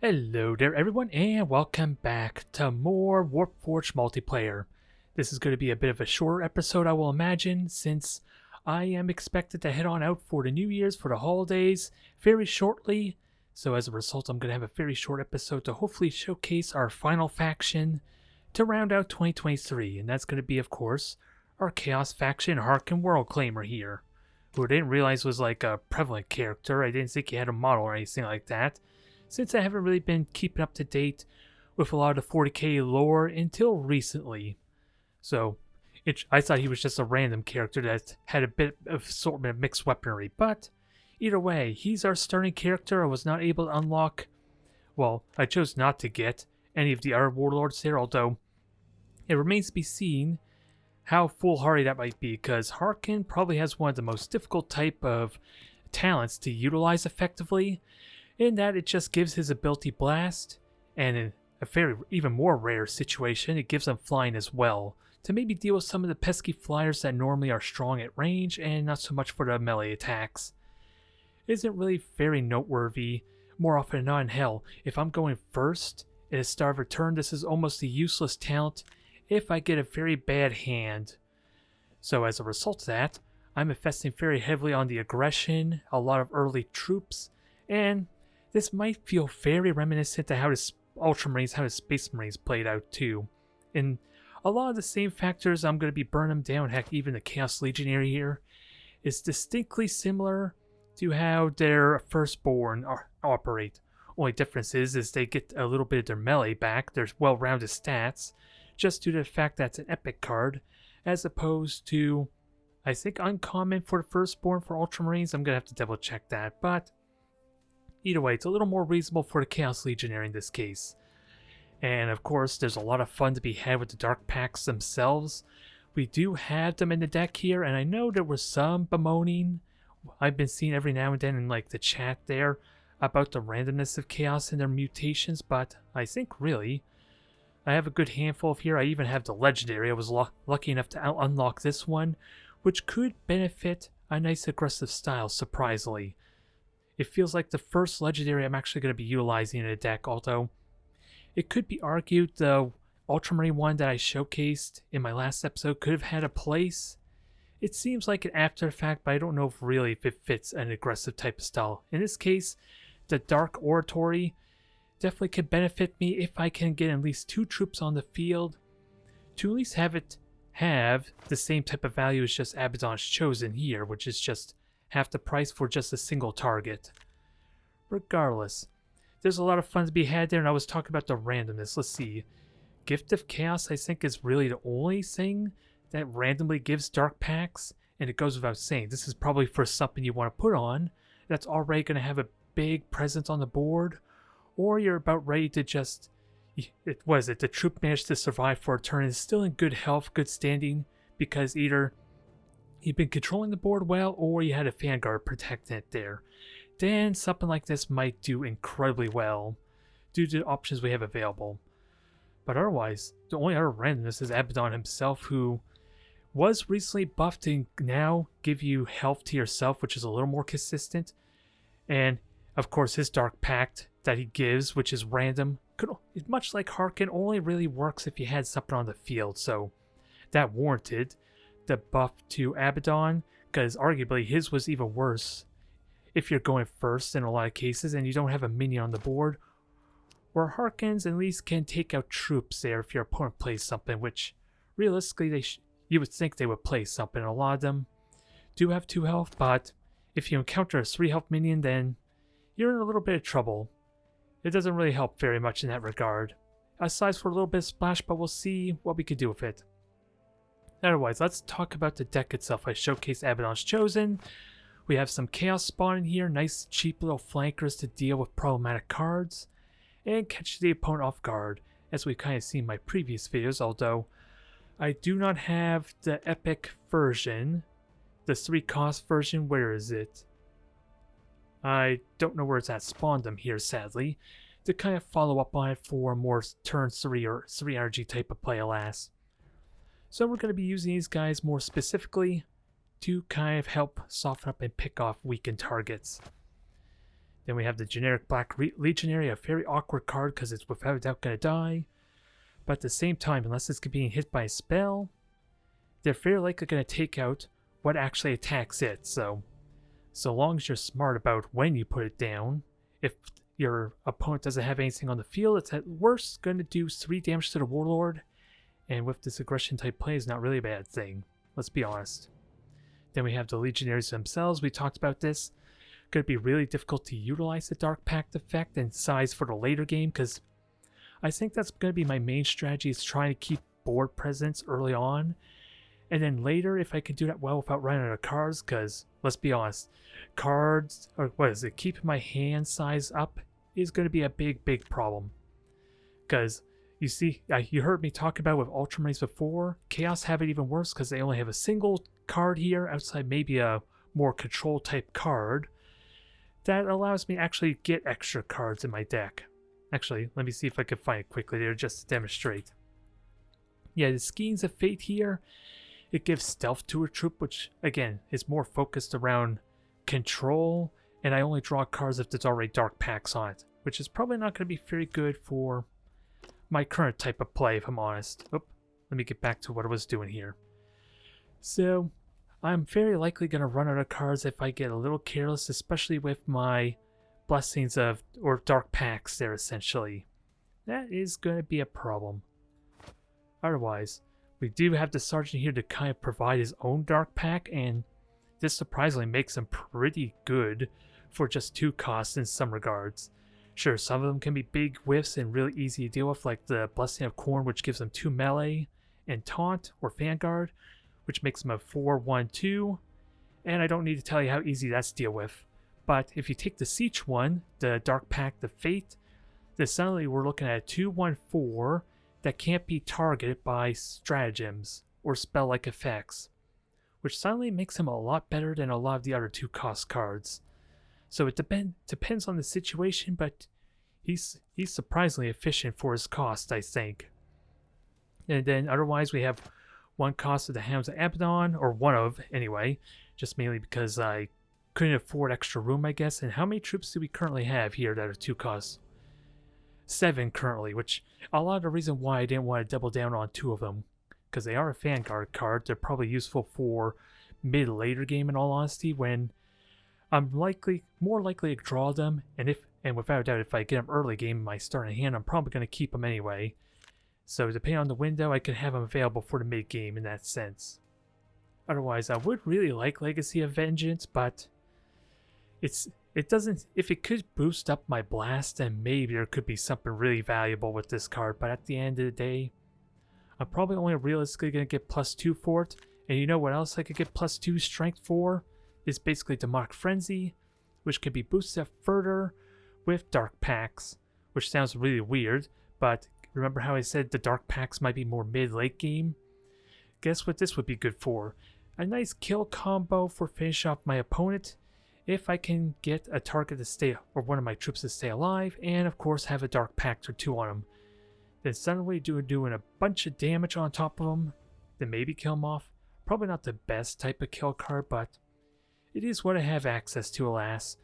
Hello there everyone and welcome back to more Warpforge multiplayer. This is going to be a bit of a shorter episode, I will imagine, since I am expected to head on out for the New Year's for the holidays very shortly. So as a result, I'm going to have a very short episode to hopefully showcase our final faction to round out 2023. And that's going to be, of course, our Chaos faction Harkin World Claimer here, who I didn't realize was like a prevalent character. I didn't think he had a model or anything like that, since I haven't really been keeping up to date with a lot of the 40k lore until recently. So I thought he was just a random character that had a bit of assortment of mixed weaponry, but either way, he's our starting character. I was not able to unlock, well, I chose not to get any of the other warlords there, although it remains to be seen how foolhardy that might be, because Harkin probably has one of the most difficult type of talents to utilize effectively, in that it just gives his ability blast, and in a very even more rare situation, it gives him flying as well, to maybe deal with some of the pesky flyers that normally are strong at range and not so much for the melee attacks. It isn't really very noteworthy. More often than not in hell, if I'm going first at a start of a turn, this is almost a useless talent if I get a very bad hand. So as a result of that, I'm investing very heavily on the aggression, a lot of early troops, and this might feel very reminiscent to how the Ultramarines, how the Space Marines played out too. In a lot of the same factors, I'm going to be burning them down. Heck, even the Chaos Legionary here is distinctly similar to how their Firstborn operate. Only difference is they get a little bit of their melee back, their well-rounded stats, just due to the fact that it's an epic card, as opposed to, I think, uncommon for the Firstborn for Ultramarines. I'm going to have to double check that, but either way, it's a little more reasonable for the Chaos Legionary in this case. And of course, there's a lot of fun to be had with the Dark Packs themselves. We do have them in the deck here, and I know there was some bemoaning I've been seeing every now and then in like the chat there about the randomness of Chaos and their mutations, but I think really I have a good handful of here. I even have the Legendary. I was lucky enough to unlock this one, which could benefit a nice aggressive style, surprisingly. It feels like the first Legendary I'm actually going to be utilizing in a deck, although it could be argued the Ultramarine one that I showcased in my last episode could have had a place. It seems like an after effect, but I don't know if it fits an aggressive type of style. In this case, the Dark Oratory definitely could benefit me if I can get at least 2 troops on the field to at least have it have the same type of value as just Abaddon's Chosen here, which is just half the price for just a single target. Regardless, there's a lot of fun to be had there, and I was talking about the randomness. Let's see. Gift of Chaos, I think, is really the only thing that randomly gives Dark Packs, and it goes without saying. This is probably for something you want to put on that's already going to have a big presence on the board, or you're about ready to just... the troop managed to survive for a turn and is still in good health, good standing, because either you've been controlling the board well, or you had a Vanguard protecting it there. Then something like this might do incredibly well, due to the options we have available. But otherwise, the only other randomness is Abaddon himself, who was recently buffed to now give you health to yourself, which is a little more consistent. And, of course, his Dark Pact that he gives, which is random, much like Harkin, only really works if you had something on the field, so that warranted the buff to Abaddon, because arguably his was even worse if you're going first in a lot of cases and you don't have a minion on the board, where Harkins at least can take out troops there if your opponent plays something, which realistically you would think they would play something. A lot of them do have 2 health, but if you encounter a 3 health minion, then you're in a little bit of trouble. It doesn't really help very much in that regard, aside for a little bit of splash, but we'll see what we could do with it. Otherwise, let's talk about the deck itself. I showcased Abaddon's Chosen. We have some Chaos Spawn in here, nice cheap little flankers to deal with problematic cards, and catch the opponent off guard, as we've kind of seen in my previous videos, although I do not have the epic version, the 3 cost version. Where is it? I don't know where it's at. Spawned them here, sadly, to kind of follow up on it for more turn 3 or 3 energy type of play, alas. So we're going to be using these guys more specifically to kind of help soften up and pick off weakened targets. Then we have the generic Black Legionary, a very awkward card because it's without a doubt going to die. But at the same time, unless it's being hit by a spell, they're very likely going to take out what actually attacks it. So long as you're smart about when you put it down, if your opponent doesn't have anything on the field, it's at worst going to do 3 damage to the Warlord. And with this aggression type play, is not really a bad thing. Let's be honest. Then we have the Legionaries themselves. We talked about this. Going to be really difficult to utilize the Dark Pact effect and size for the later game, because I think that's going to be my main strategy, is trying to keep board presence early on. And then later, if I can do that well without running out of cards, because let's be honest, cards, or what is it, keeping my hand size up is going to be a big problem. Because you see, you heard me talk about with Ultramarines before, Chaos have it even worse because they only have a single card here outside maybe a more control type card that allows me to actually get extra cards in my deck. Actually, let me see if I can find it quickly there just to demonstrate. Yeah, the Skeins of Fate here, it gives stealth to a troop, which again is more focused around control, and I only draw cards if there's already Dark Pacts on it, which is probably not going to be very good for my current type of play, if I'm honest. Oop, let me get back to what I was doing here. So, I'm very likely going to run out of cards if I get a little careless, especially with my blessings of, or Dark Pacts there essentially. That is going to be a problem. Otherwise, we do have the Sergeant here to kind of provide his own Dark Pact, and this surprisingly makes him pretty good for just 2 costs in some regards. Sure, some of them can be big whiffs and really easy to deal with, like the Blessing of Corn, which gives them 2 melee, and Taunt, or Vanguard, which makes them a 4/1/2, and I don't need to tell you how easy that's to deal with. But if you take the Siege one, the Dark Pact of Fate, then suddenly we're looking at a 2/1/4 that can't be targeted by stratagems or spell-like effects, which suddenly makes him a lot better than a lot of the other 2-cost cards. So it depends on the situation, but he's surprisingly efficient for his cost, I think. And then otherwise we have 1 cost of the Hounds of Abaddon, or 1 of, anyway, just mainly because I couldn't afford extra room, I guess. And how many troops do we currently have here that are 2 costs? 7 currently, which a lot of the reason why I didn't want to double down on 2 of them, because they are a Vanguard card. They're probably useful for mid-later game, in all honesty, when I'm more likely to draw them, and without a doubt, if I get them early game in my starting hand, I'm probably going to keep them anyway. So depending on the window, I could have them available for the mid game in that sense. Otherwise, I would really like Legacy of Vengeance, but it doesn't. If it could boost up my blast, then maybe there could be something really valuable with this card. But at the end of the day, I'm probably only realistically going to get +2 for it. And you know what else I could get +2 strength for? Is basically Demonic Frenzy, which can be boosted up further with Dark Pacts, which sounds really weird, but remember how I said the Dark Pacts might be more mid-late game? Guess what this would be good for? A nice kill combo for finish off my opponent, if I can get a target to stay, or one of my troops to stay alive, and of course have a Dark Pact or 2 on them. Then suddenly doing a bunch of damage on top of them, then maybe kill them off. Probably not the best type of kill card, but it is what I have access to, alas.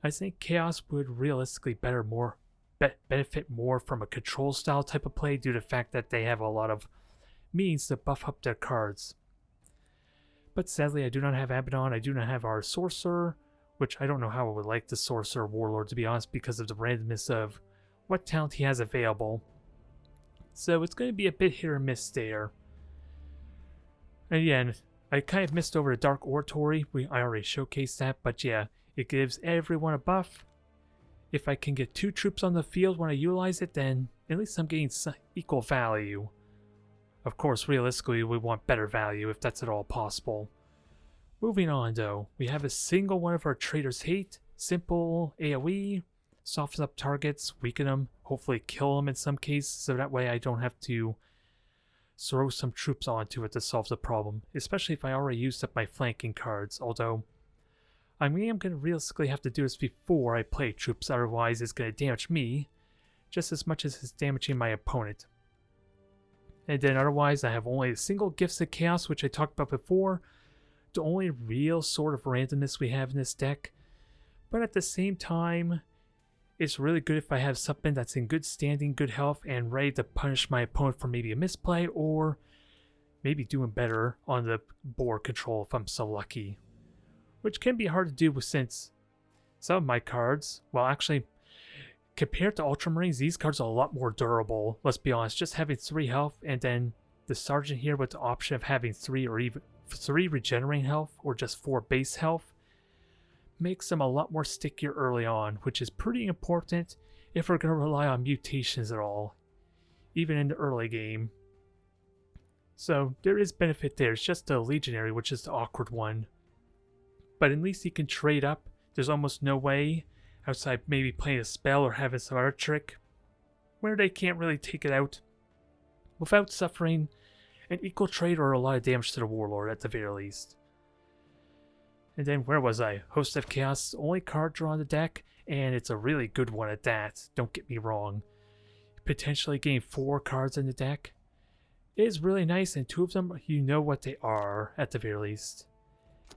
I think Chaos would realistically benefit more from a control style type of play due to the fact that they have a lot of means to buff up their cards. But sadly, I do not have Abaddon. I do not have our Sorcerer, which I don't know how I would like the Sorcerer Warlord, to be honest, because of the randomness of what talent he has available. So it's going to be a bit hit or miss there. And again, I kind of missed over the Dark Oratory. I already showcased that, but yeah, it gives everyone a buff. If I can get 2 troops on the field when I utilize it, then at least I'm getting equal value. Of course, realistically, we want better value if that's at all possible. Moving on though, we have a single one of our Traitors Hate, simple AoE, softens up targets, weaken them, hopefully kill them in some cases, so that way I don't have to throw some troops onto it to solve the problem, especially if I already used up my flanking cards, although I am going to realistically have to do this before I play troops, otherwise it's going to damage me just as much as it's damaging my opponent. And then otherwise I have only a single Gifts of Chaos, which I talked about before, the only real sort of randomness we have in this deck, but at the same time, it's really good if I have something that's in good standing, good health, and ready to punish my opponent for maybe a misplay or maybe doing better on the board control if I'm so lucky. Which can be hard to do since some of my cards, well actually, compared to Ultramarines, these cards are a lot more durable, let's be honest. Just having 3 health and then the Sergeant here with the option of having 3 or even 3 regenerating health or just 4 base health makes them a lot more stickier early on, which is pretty important if we're going to rely on mutations at all, even in the early game. So there is benefit there. It's just the Legionary, which is the awkward one. But at least you can trade up. There's almost no way, outside maybe playing a spell or having some other trick, where they can't really take it out without suffering an equal trade or a lot of damage to the Warlord at the very least. And then where was I? Host of Chaos, only card draw on the deck, and it's a really good one at that, don't get me wrong. Potentially getting 4 cards in the deck is really nice, and 2 of them, you know what they are at the very least.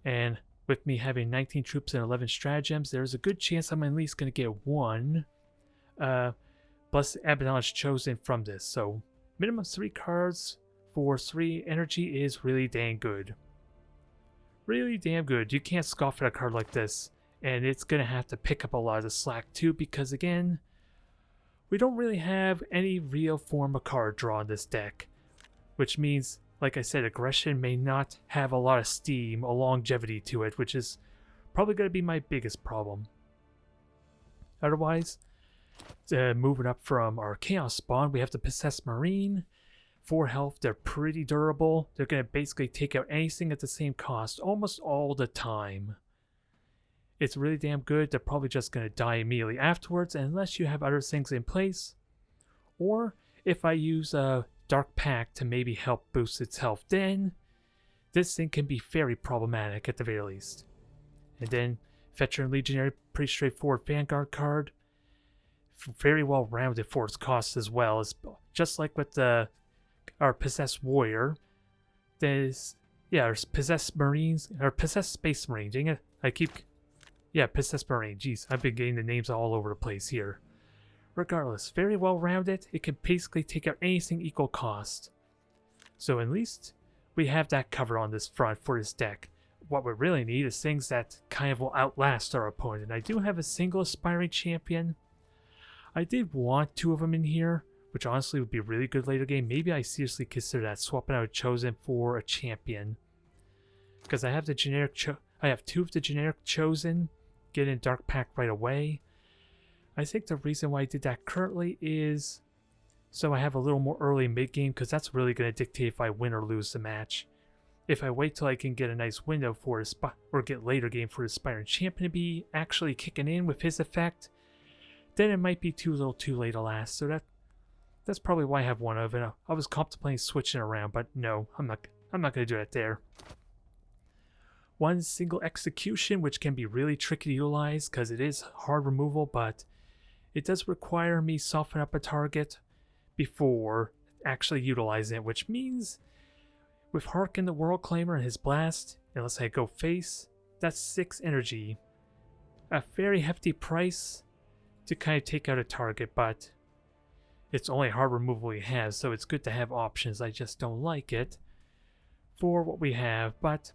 And with me having 19 troops and 11 stratagems, there's a good chance I'm at least going to get 1 Blessed Abaddon's Chosen from this. So minimum 3 cards for 3 energy is really dang good. Really damn good. You can't scoff at a card like this, and it's going to have to pick up a lot of the slack too, because again, we don't really have any real form of card draw in this deck, which means, like I said, aggression may not have a lot of steam or longevity to it, which is probably going to be my biggest problem. Otherwise, moving up from our Chaos spawn, we have the Possessed Marine. 4 health, they're pretty durable. They're going to basically take out anything at the same cost almost all the time. It's really damn good. They're probably just going to die immediately afterwards unless you have other things in place. Or if I use a Dark Pact to maybe help boost its health, then this thing can be very problematic at the very least. And then Veteran Legionary, pretty straightforward Vanguard card. Very well rounded for its cost as well. It's just like with our Possessed Warrior. There's, our Possessed Marines, or Possessed Space Marine. Dang it, Possessed Marine. Jeez, I've been getting the names all over the place here. Regardless, very well rounded. It can basically take out anything equal cost. So at least we have that covered on this front for this deck. What we really need is things that kind of will outlast our opponent. I do have a single Aspiring Champion. I did want 2 of them in here, which honestly would be really good later game. Maybe I seriously consider that, swapping out a Chosen for a Champion. Because I have the generic, I have 2 of the generic Chosen, get in Dark Pact right away. I think the reason why I did that currently is so I have a little more early mid-game, because that's really going to dictate if I win or lose the match. If I wait till I can get a nice window for a or get later game for the Aspiring Champion to be actually kicking in with his effect, then it might be too little too late, alas. So that's probably why I have 1 of it. I was contemplating switching around, but no, I'm not going to do that there. 1 single execution, which can be really tricky to utilize because it is hard removal, but it does require me soften up a target before actually utilizing it, which means with Harkin the World Claimer and his blast, unless I go face, that's 6 energy. A very hefty price to kind of take out a target, but it's only hard removal we have, so it's good to have options. I just don't like it for what we have, but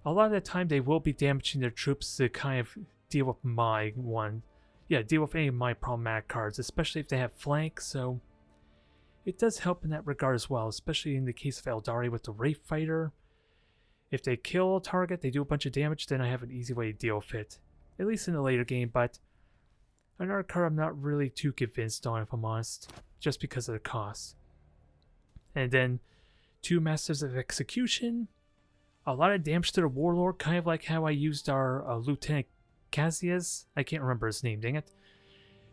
a lot of the time they will be damaging their troops to kind of deal with deal with any of my problematic cards, especially if they have flank, so it does help in that regard as well, especially in the case of Eldari with the Wraith Fighter. If they kill a target, they do a bunch of damage, then I have an easy way to deal with it, at least in the later game, but another card I'm not really too convinced on, if I'm honest, just because of the cost. And then 2 Masters of Execution, a lot of damage to the Warlord, kind of like how I used our Lieutenant Cassius. I can't remember his name, dang it.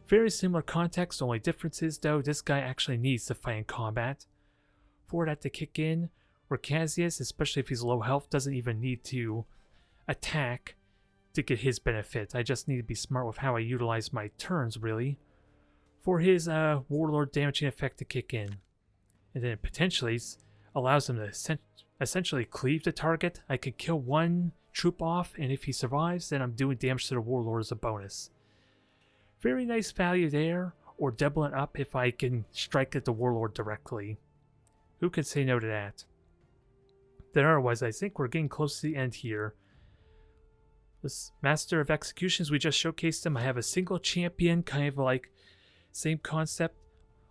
Very similar context, only difference is though this guy actually needs to fight in combat for that to kick in, where Cassius, especially if he's low health, doesn't even need to attack to get his benefit. I just need to be smart with how I utilize my turns, really, for his Warlord damaging effect to kick in. And then it potentially allows him to essentially cleave the target. I could kill 1 troop off, and if he survives, then I'm doing damage to the Warlord as a bonus. Very nice value there, or double it up if I can strike at the Warlord directly. Who could say no to that? Then otherwise, I think we're getting close to the end here. This Master of Executions, we just showcased him. I have a single champion, kind of like same concept,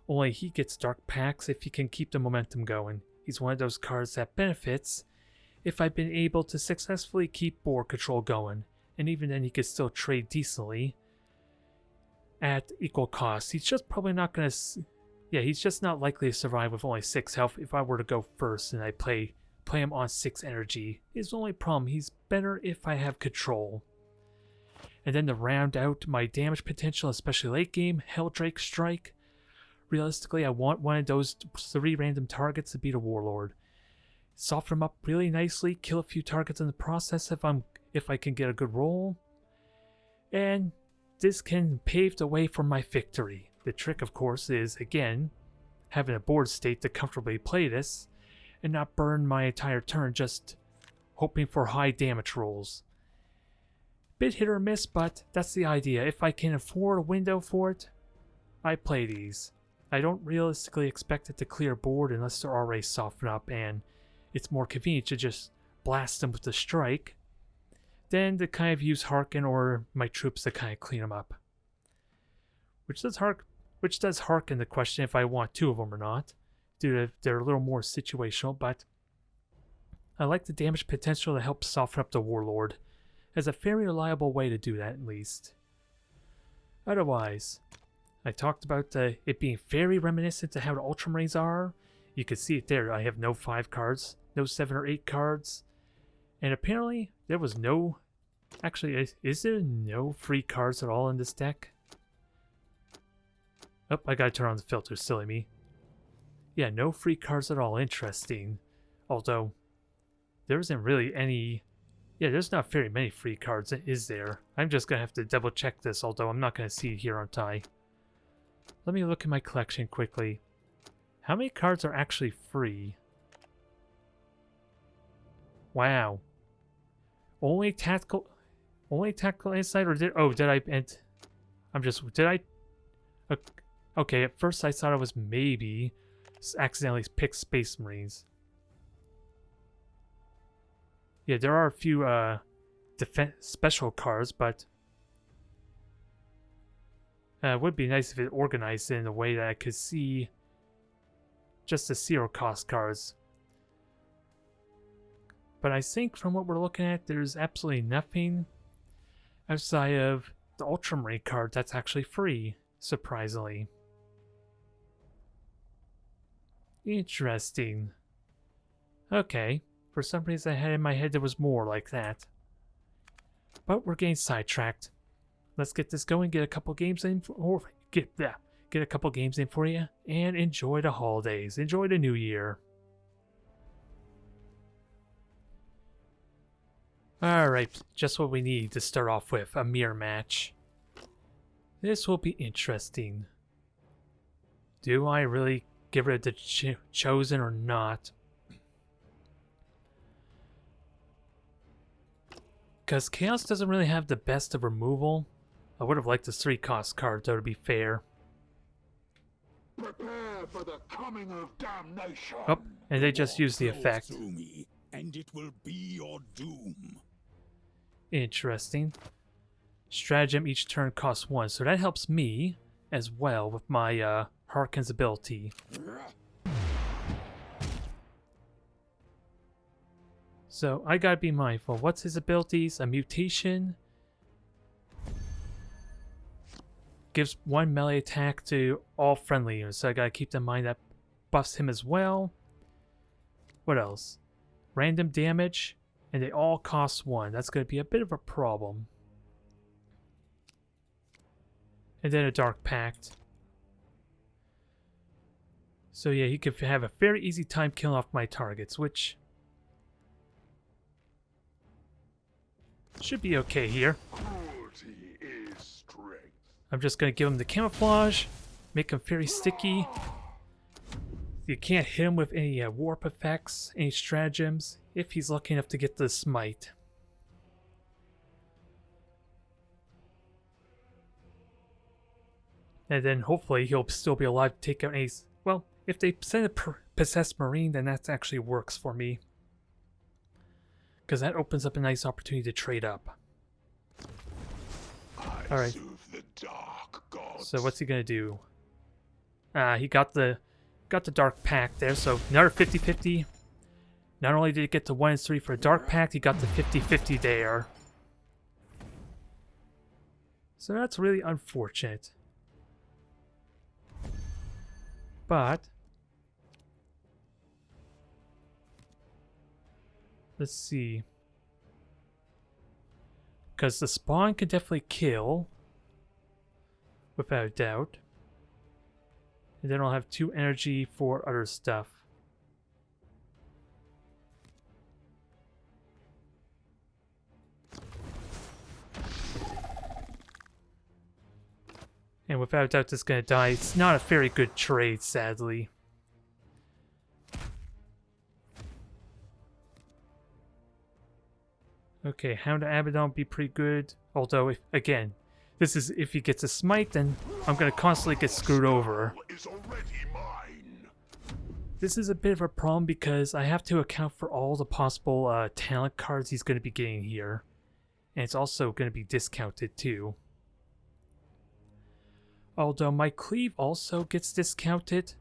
only he gets dark packs if he can keep the momentum going. He's one of those cards that benefits if I've been able to successfully keep board control going, and even then he could still trade decently at equal cost. He's just probably not going to... Yeah, he's just not likely to survive with only 6 health if I were to go first and I play him on 6 energy. His only problem, he's better if I have control. And then to round out my damage potential, especially late game, Helldrake Strike. Realistically, I want one of those 3 random targets to beat a Warlord. Soften him up really nicely, kill a few targets in the process if I can get a good roll. And this can pave the way for my victory. The trick, of course, is, again, having a board state to comfortably play this, and not burn my entire turn just hoping for high damage rolls. Bit hit or miss, but that's the idea. If I can afford a window for it, I play these. I don't realistically expect it to clear board unless they're already softened up, and it's more convenient to just blast them with the strike than to kind of use Harken or my troops to kind of clean them up. Which does harken the question if I want 2 of them or not, due to they're a little more situational, but I like the damage potential to help soften up the Warlord as a very reliable way to do that, at least. Otherwise, I talked about it being very reminiscent to how the Ultramarines are. You can see it there. I have no 5 cards, no 7 or 8 cards, and apparently there was no... Actually, is there no free cards at all in this deck? Oh, I gotta turn on the filter, silly me. Yeah, no free cards at all. Interesting. Although, there isn't really any... Yeah, there's not very many free cards, is there? I'm just gonna have to double check this, although I'm not gonna see it here, aren't I? Let me look at my collection quickly. How many cards are actually free? Wow. Only tactical insight, or did I... Okay, at first I thought I was maybe accidentally picked Space Marines. Yeah, there are a few special cards, but it would be nice if it organized in a way that I could see just the 0 cost cards. But I think from what we're looking at, there's absolutely nothing outside of the Ultramarine card that's actually free, surprisingly. Interesting. Okay, for some reason I had in my head there was more like that. But we're getting sidetracked. Let's get this going, get a couple games in, get a couple games in for you, and enjoy the holidays, enjoy the new year. Alright, just what we need to start off with, a mirror match. This will be interesting. Do I really give rid of the Chosen or not? Because Chaos doesn't really have the best of removal. I would have liked the 3 cost card, though, to be fair. Prepare for the coming of damnation. Oh, and they just used the effect. Me, and it will be your doom. Interesting. Stratagem each turn costs 1, so that helps me as well with my Harken's ability. So I gotta be mindful. What's his abilities? A mutation. Gives 1 melee attack to all friendly units, so I gotta keep in mind that buffs him as well. What else? Random damage, and they all cost 1. That's gonna be a bit of a problem. And then a Dark Pact. So yeah, he could have a very easy time killing off my targets, which should be okay here. Cruelty is strength. I'm just going to give him the camouflage, make him very sticky. You can't hit him with any warp effects, any stratagems, if he's lucky enough to get the smite. And then hopefully he'll still be alive to take out any... Well, if they send a possessed marine, then that actually works for me. Because that opens up a nice opportunity to trade up. Alright. So what's he gonna do? He got the Dark Pact there, so another 50-50. Not only did he get the 1 and 3 for a Dark Pact, he got the 50-50 there. So that's really unfortunate. But let's see. Because the spawn can definitely kill, without a doubt. And then I'll have 2 energy for other stuff. And without a doubt, this is going to die. It's not a very good trade, sadly. Okay, Hound of Abaddon would be pretty good. Although, again, this is if he gets a smite, then I'm going to constantly get screwed over. This is a bit of a problem because I have to account for all the possible talent cards he's going to be getting here. And it's also going to be discounted too. Although my cleave also gets discounted,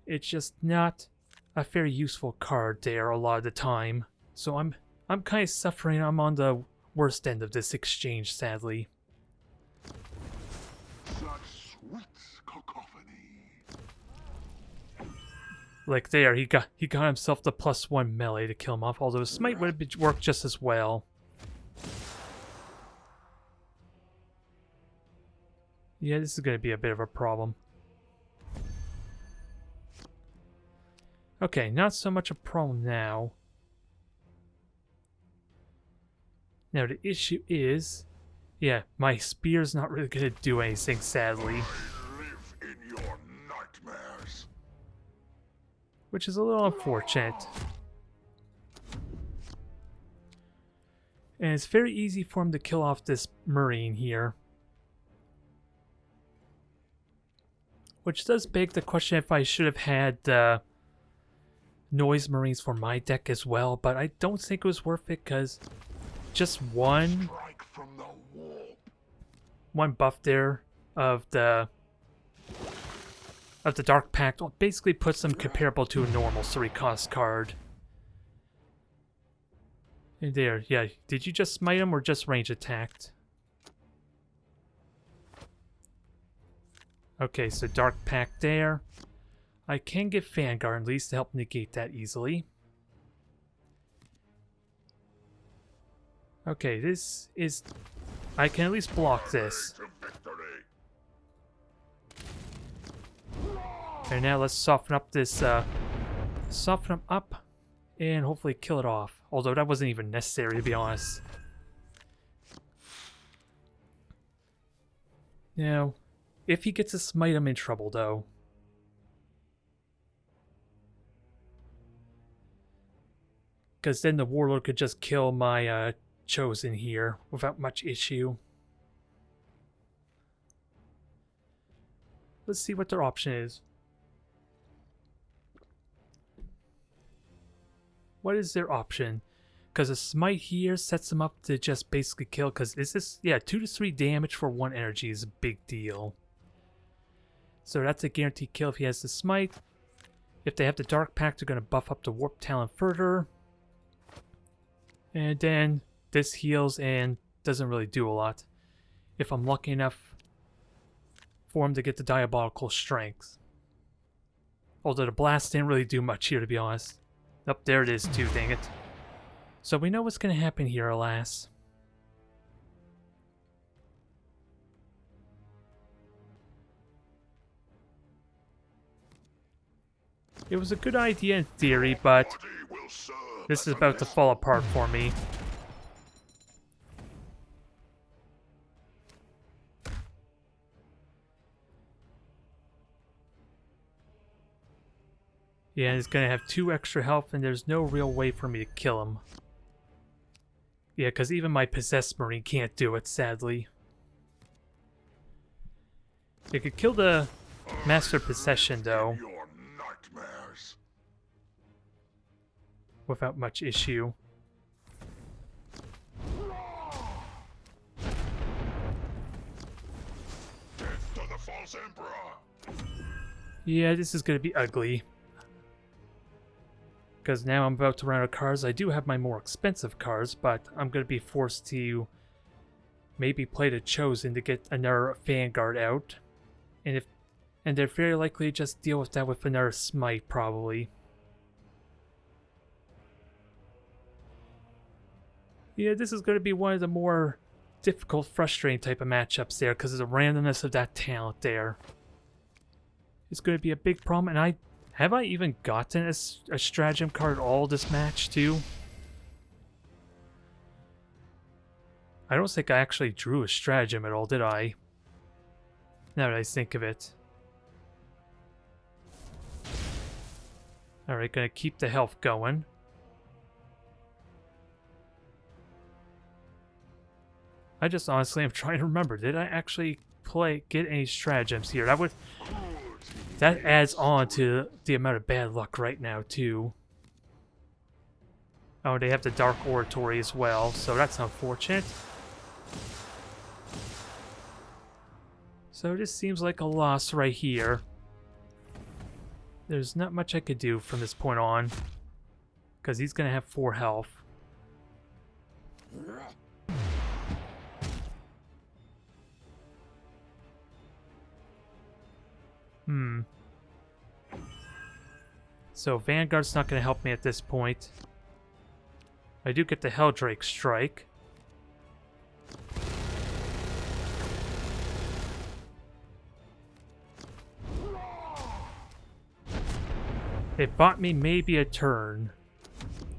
it's just not a very useful card there a lot of the time. So I'm kind of suffering. I'm on the worst end of this exchange, sadly. Such sweet cacophony. Like there, he got himself the +1 melee to kill him off. Although smite would have worked just as well. Yeah, this is going to be a bit of a problem. Okay, not so much a problem now. Now the issue is, yeah, my spear's not really going to do anything, sadly. I live in your nightmares. Which is a little unfortunate. And it's very easy for him to kill off this Marine here. Which does beg the question if I should have had Noise Marines for my deck as well, but I don't think it was worth it because just one buff there of the Dark Pact basically puts them comparable to a normal 3-cost card. And there, yeah, did you just smite him or just range attacked? Okay, so Dark Pact there. I can get Vanguard at least to help negate that easily. Okay, this is... I can at least block this. And now let's soften up this, soften him up and hopefully kill it off. Although that wasn't even necessary, to be honest. Now, if he gets a smite, I'm in trouble, though. Because then the Warlord could just kill my Chosen here without much issue. Let's see what their option is. What is their option? Because a smite here sets them up to just basically kill. Because is this... Yeah, 2 to 3 damage for 1 energy is a big deal. So that's a guaranteed kill if he has the smite. If they have the Dark Pact, they're going to buff up the Warp Talent further. And then this heals and doesn't really do a lot. If I'm lucky enough for him to get the Diabolical Strength. Although the Blast didn't really do much here, to be honest. Up there it is too, dang it. So we know what's going to happen here, alas. It was a good idea in theory, but this is about to fall apart for me. Yeah, he's gonna have 2 extra health, and there's no real way for me to kill him. Yeah, because even my Possessed Marine can't do it, sadly. You could kill the Master Possession, though, Your nightmares. without much issue. Death to the false emperor. Yeah, this is going to be ugly. Because now I'm about to run out of cards. I do have my more expensive cards, but I'm going to be forced to maybe play the Chosen to get another Vanguard out. And they're very likely to just deal with that with another Smite, probably. Yeah, this is going to be one of the more difficult, frustrating type of matchups there because of the randomness of that talent there. It's going to be a big problem, and have I even gotten a stratagem card at all this match, too? I don't think I actually drew a stratagem at all, did I? Now that I think of it. Alright, gonna keep the health going. I just honestly am trying to remember, did I actually get any stratagems here? That adds on to the amount of bad luck right now, too. Oh, they have the Dark Oratory as well, so that's unfortunate. So this seems like a loss right here. There's not much I could do from this point on, because he's going to have 4 health. So Vanguard's not going to help me at this point. I do get the Helldrake Strike. It bought me maybe a turn,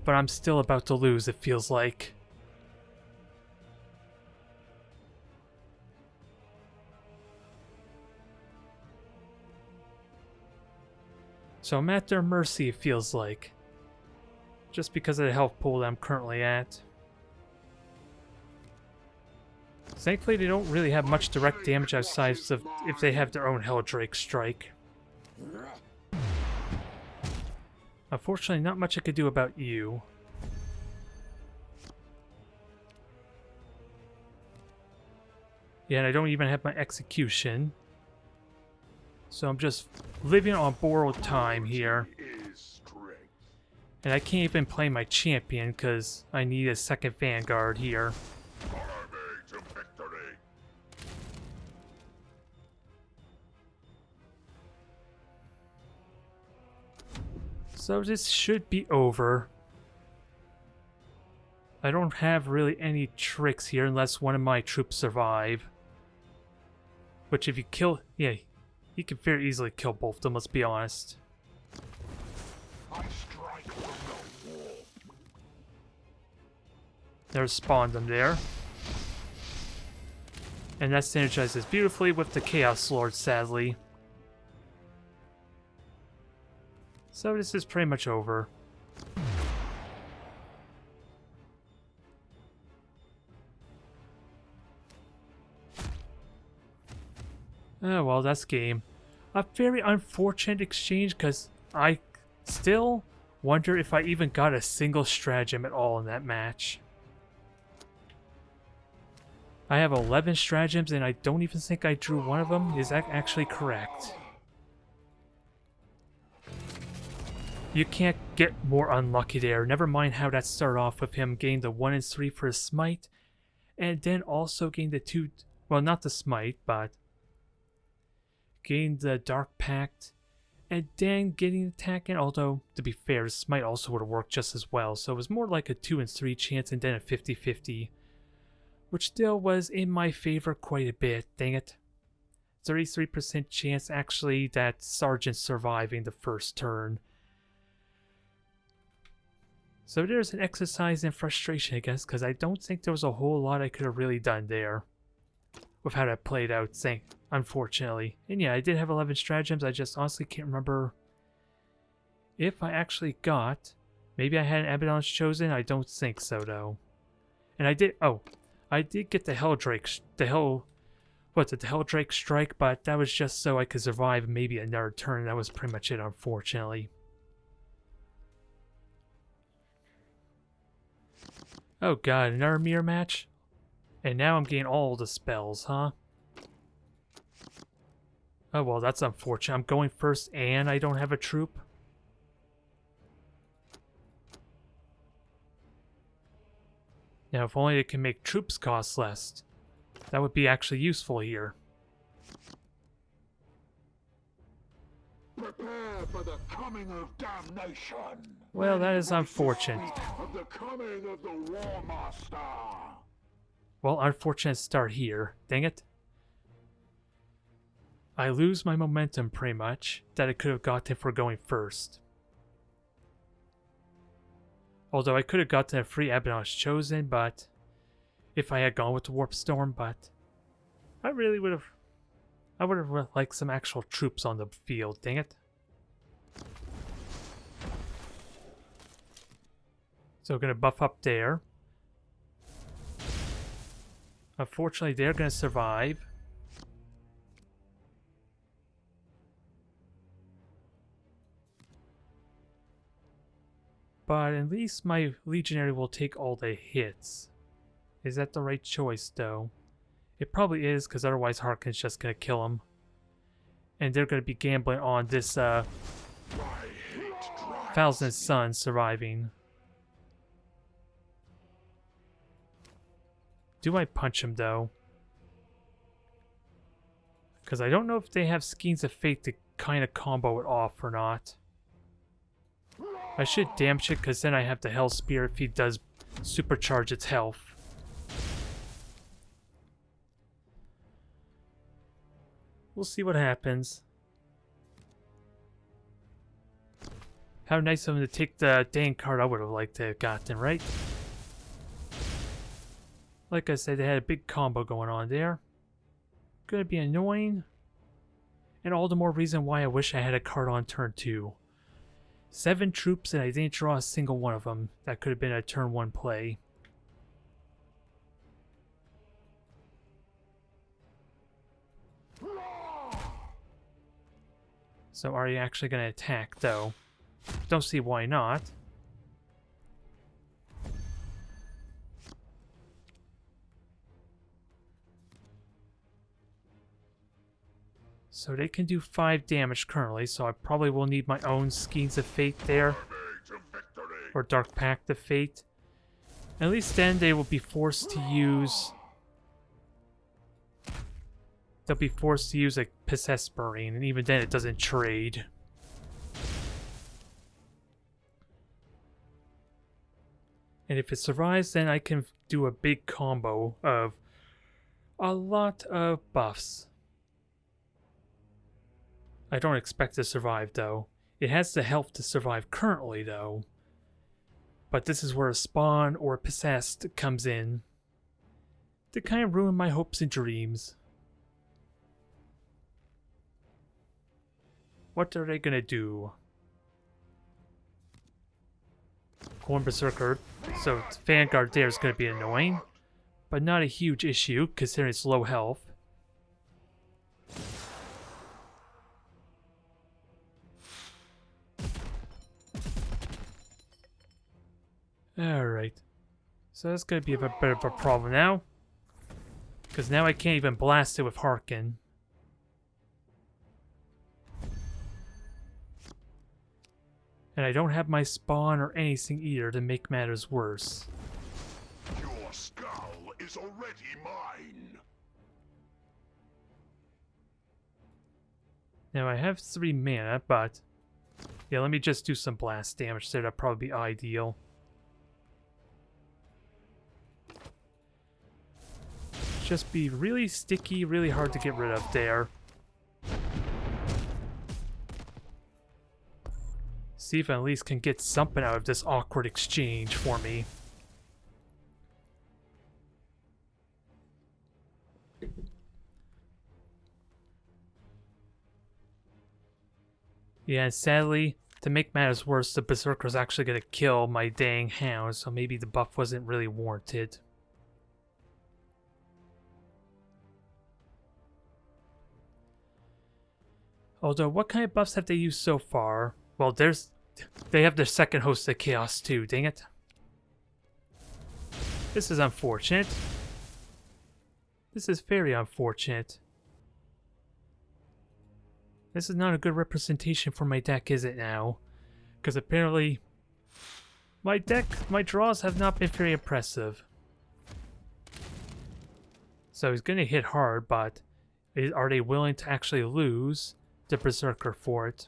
but I'm still about to lose, it feels like. So I'm at their mercy, it feels like. Just because of the health pool that I'm currently at. Thankfully, they don't really have much direct damage outside of if they have their own Helldrake Strike. Unfortunately, not much I could do about you. Yeah, and I don't even have my execution. So I'm just living on borrowed time here. And I can't even play my champion because I need a second Vanguard here. So this should be over. I don't have really any tricks here unless one of my troops survive. Which if you kill... yeah, you can very easily kill both of them, let's be honest. There's spawned them there. And that synergizes beautifully with the Chaos Lord, sadly. So this is pretty much over. Oh well, that's game. A very unfortunate exchange because I still wonder if I even got a single stratagem at all in that match. I have 11 stratagems and I don't even think I drew one of them. Is that actually correct? You can't get more unlucky there. Never mind how that started off with him getting the 1 and 3 for his smite. And then also getting the 2... well, not the smite, but... getting the Dark Pact. And then getting the attack in. Although, to be fair, the smite also would have worked just as well. So it was more like a 2 and 3 chance and then a 50-50. Which still was in my favor quite a bit. Dang it. 33% chance actually that Sergeant surviving the first turn. So there's an exercise in frustration, I guess, because I don't think there was a whole lot I could have really done there with how that played out, unfortunately. And yeah, I did have 11 stratagems. I just honestly can't remember if I actually got... maybe I had an Abaddon's Chosen. I don't think so, though. And I did... oh, I did get the Helldrake... the Hell... what's it, the Helldrake strike, but that was just so I could survive maybe another turn. That was pretty much it, unfortunately. Oh god, another mirror match? And now I'm getting all the spells, huh? Oh well, that's unfortunate. I'm going first and I don't have a troop. Now, if only it can make troops cost less. That would be actually useful here. Prepare for the coming of damnation. Well, that is unfortunate. Of the coming of the War Master. Well, unfortunate start here. Dang it. I lose my momentum pretty much that I could have gotten for going first. Although I could have gotten a free Abaddon's Chosen, but if I had gone with the Warp Storm, but I really would have. I would have liked some actual troops on the field, dang it. So gonna buff up there. Unfortunately, they're gonna survive. But at least my Legionary will take all the hits. Is that the right choice, though? It probably is, because otherwise Harkon's just going to kill him. And they're going to be gambling on this Thousand Suns surviving. Do I punch him, though? Because I don't know if they have Schemes of Fate to kind of combo it off or not. I should damage it because then I have the Hell Spear if he does supercharge its health. We'll see what happens. How nice of him to take the dang card I would have liked to have gotten, right? Like I said, they had a big combo going on there. Gonna be annoying. And all the more reason why I wish I had a card on turn 2. 7 troops and I didn't draw a single one of them. That could have been a turn 1 play. So are you actually going to attack, though? Don't see why not. So they can do 5 damage currently, so I probably will need my own Schemes of Fate there. Or Dark Pact of Fate. At least then they will be forced to use... They'll be forced to use a Possessed Marine, and even then it doesn't trade. And if it survives, then I can do a big combo of a lot of buffs. I don't expect to survive, though. It has the health to survive currently, though. But this is where a Spawn or a Possessed comes in to kind of ruin my hopes and dreams. What are they gonna do? Corn Berserker, so Vanguard there is gonna be annoying, but not a huge issue considering it's low health. Alright. So that's gonna be a bit of a problem now. Because now I can't even blast it with Harkon. And I don't have my spawn or anything either to make matters worse. Your skull is already mine. Now I have 3 mana, but... Yeah, let me just do some blast damage there. That'd probably be ideal. Just be really sticky, really hard to get rid of there. See if I at least can get something out of this awkward exchange for me. Yeah, and sadly, to make matters worse, the Berserker's actually gonna kill my dang hound, so maybe the buff wasn't really warranted. Although, what kind of buffs have they used so far? Well, they have their second host of chaos too, dang it. This is unfortunate. This is very unfortunate. This is not a good representation for my deck, is it now? Because apparently my draws have not been very impressive. So he's going to hit hard, but are they willing to actually lose the Berserker for it?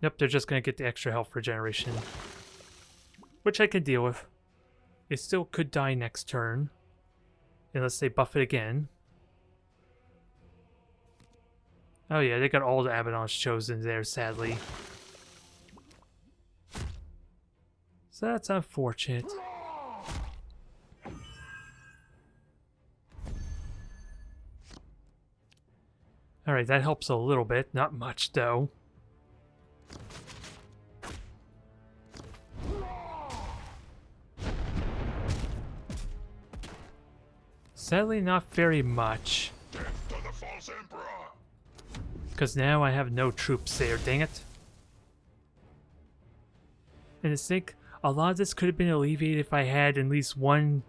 Nope, they're just going to get the extra health regeneration. Which I can deal with. It still could die next turn. Unless they buff it again. Oh yeah, they got all the Abaddon's chosen there, sadly. So that's unfortunate. Alright, that helps a little bit. Not much, though. Sadly, not very much. Death to the false emperor! Because now I have no troops there, dang it. And I think a lot of this could have been alleviated if I had at least one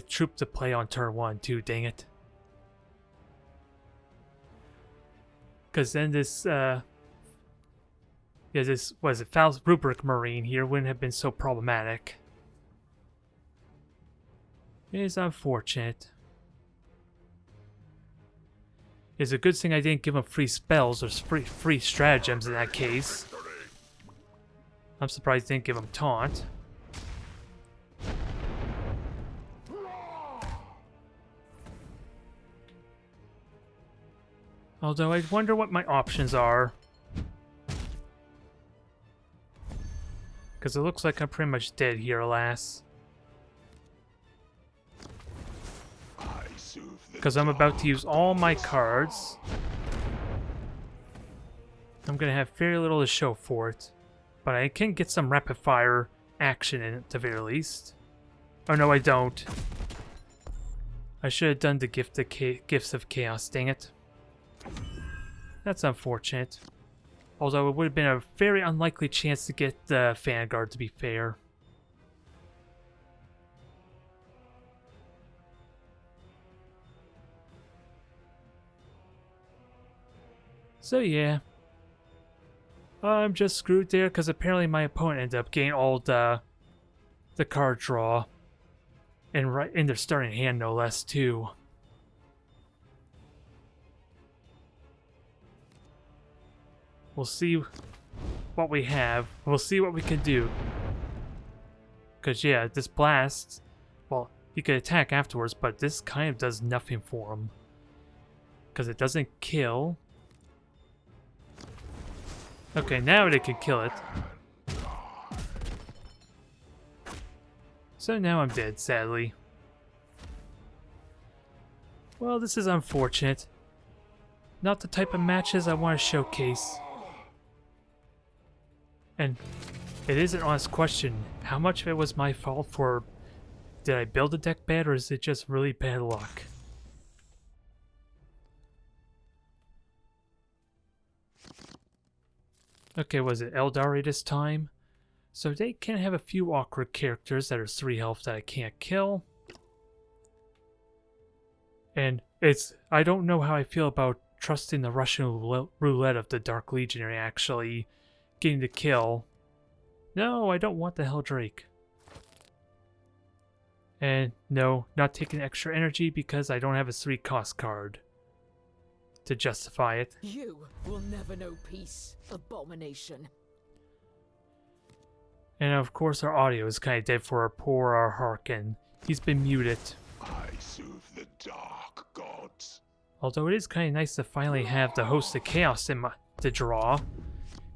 troop to play on turn 1 too, dang it. Because then this, this, was it, Foul Rubric Marine here wouldn't have been so problematic. It is unfortunate. It's a good thing I didn't give him free spells or free stratagems in that case. I'm surprised I didn't give him taunt. Although I wonder what my options are. Because it looks like I'm pretty much dead here, alas. Because I'm about to use all my cards. I'm going to have very little to show for it. But I can get some rapid fire action in it at the very least. Oh no, I don't. I should have done the Gifts of Chaos, dang it. That's unfortunate. Although it would have been a very unlikely chance to get the Vanguard, to be fair. So yeah. I'm just screwed there because apparently my opponent ended up getting all the card draw. And right in their starting hand, no less, too. We'll see what we have. We'll see what we can do. Because, yeah, this blast, well, he could attack afterwards, but this kind of does nothing for him. Because it doesn't kill. Okay, now they can kill it. So now I'm dead, sadly. Well, this is unfortunate. Not the type of matches I want to showcase. And it is an honest question. How much of it was my fault for... Did I build the deck bad, or is it just really bad luck? Okay, was it Eldari this time? So they can have a few awkward characters that are 3 health that I can't kill. And I don't know how I feel about trusting the Russian roulette of the Dark Legionary actually getting the kill. No, I don't want the Helldrake. And no, not taking extra energy because I don't have a 3-cost card to justify it. You will never know peace, abomination. And of course our audio is kind of dead for our poor Harkin. He's been muted. I soothe the dark gods. Although it is kind of nice to finally have the Host of Chaos to draw,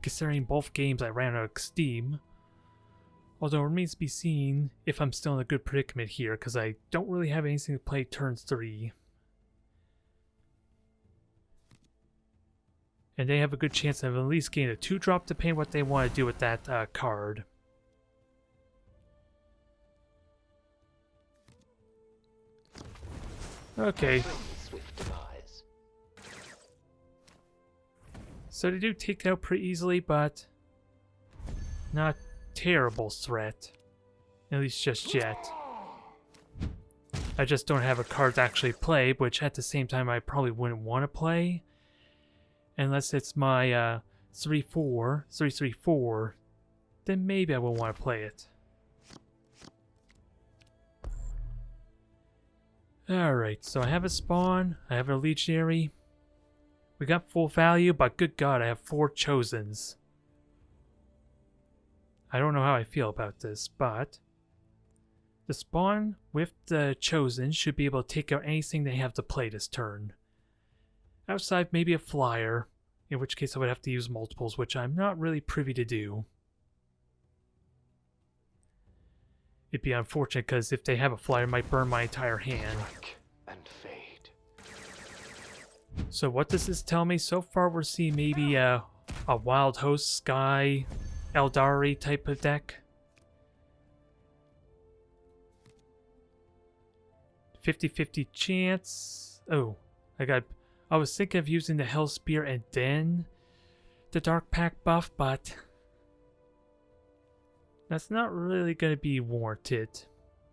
considering both games I ran out of steam. Although it remains to be seen if I'm still in a good predicament here, because I don't really have anything to play turn 3. And they have a good chance of at least getting a 2-drop to paint what they want to do with that card. Okay. Swift demise. So they do take it out pretty easily, but not terrible threat. At least just yet. I just don't have a card to actually play, which at the same time I probably wouldn't want to play. Unless it's my 3/4, then maybe I will want to play it. Alright, so I have a spawn, I have a legionary. We got full value, but good god, I have 4 chosens. I don't know how I feel about this, but the spawn with the chosen should be able to take out anything they have to play this turn. Outside, maybe a flyer, in which case I would have to use multiples, which I'm not really privy to do. It'd be unfortunate, because if they have a flyer, it might burn my entire hand. Strike and fade. So what does this tell me? So far we're seeing maybe a Wild Host, Sky, Eldari type of deck. 50-50 chance. Oh, I was thinking of using the Hell Spear and then the Dark Pact buff, but that's not really going to be warranted,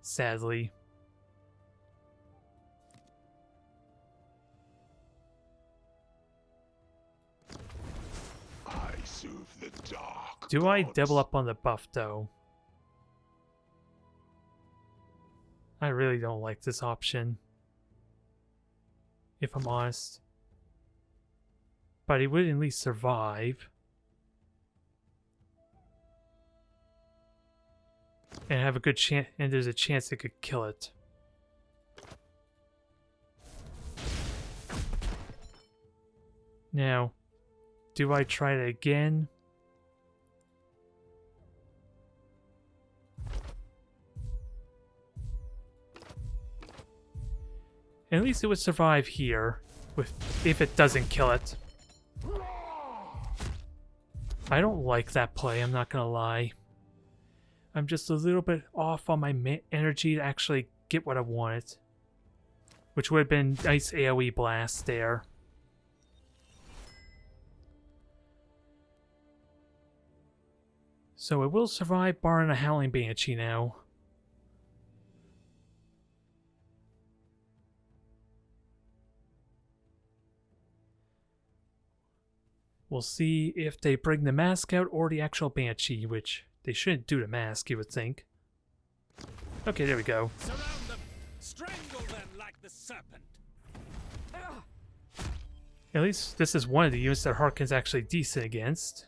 sadly. I soothe the dark. Do I gods. double up on the buff, though? I really don't like this option, if I'm honest. But he would at least survive. And have a good chance, and there's a chance it could kill it. Now, do I try it again? At least it would survive here, if it doesn't kill it. I don't like that play, I'm not gonna lie. I'm just a little bit off on my energy to actually get what I wanted. Which would have been nice AoE blast there. So it will survive barring a Howling Banshee now. We'll see if they bring the mask out or the actual Banshee, which they shouldn't do the mask, you would think. Okay, there we go. Surround them! Strangle them like the serpent! At least this is one of the units that Harkin's actually decent against.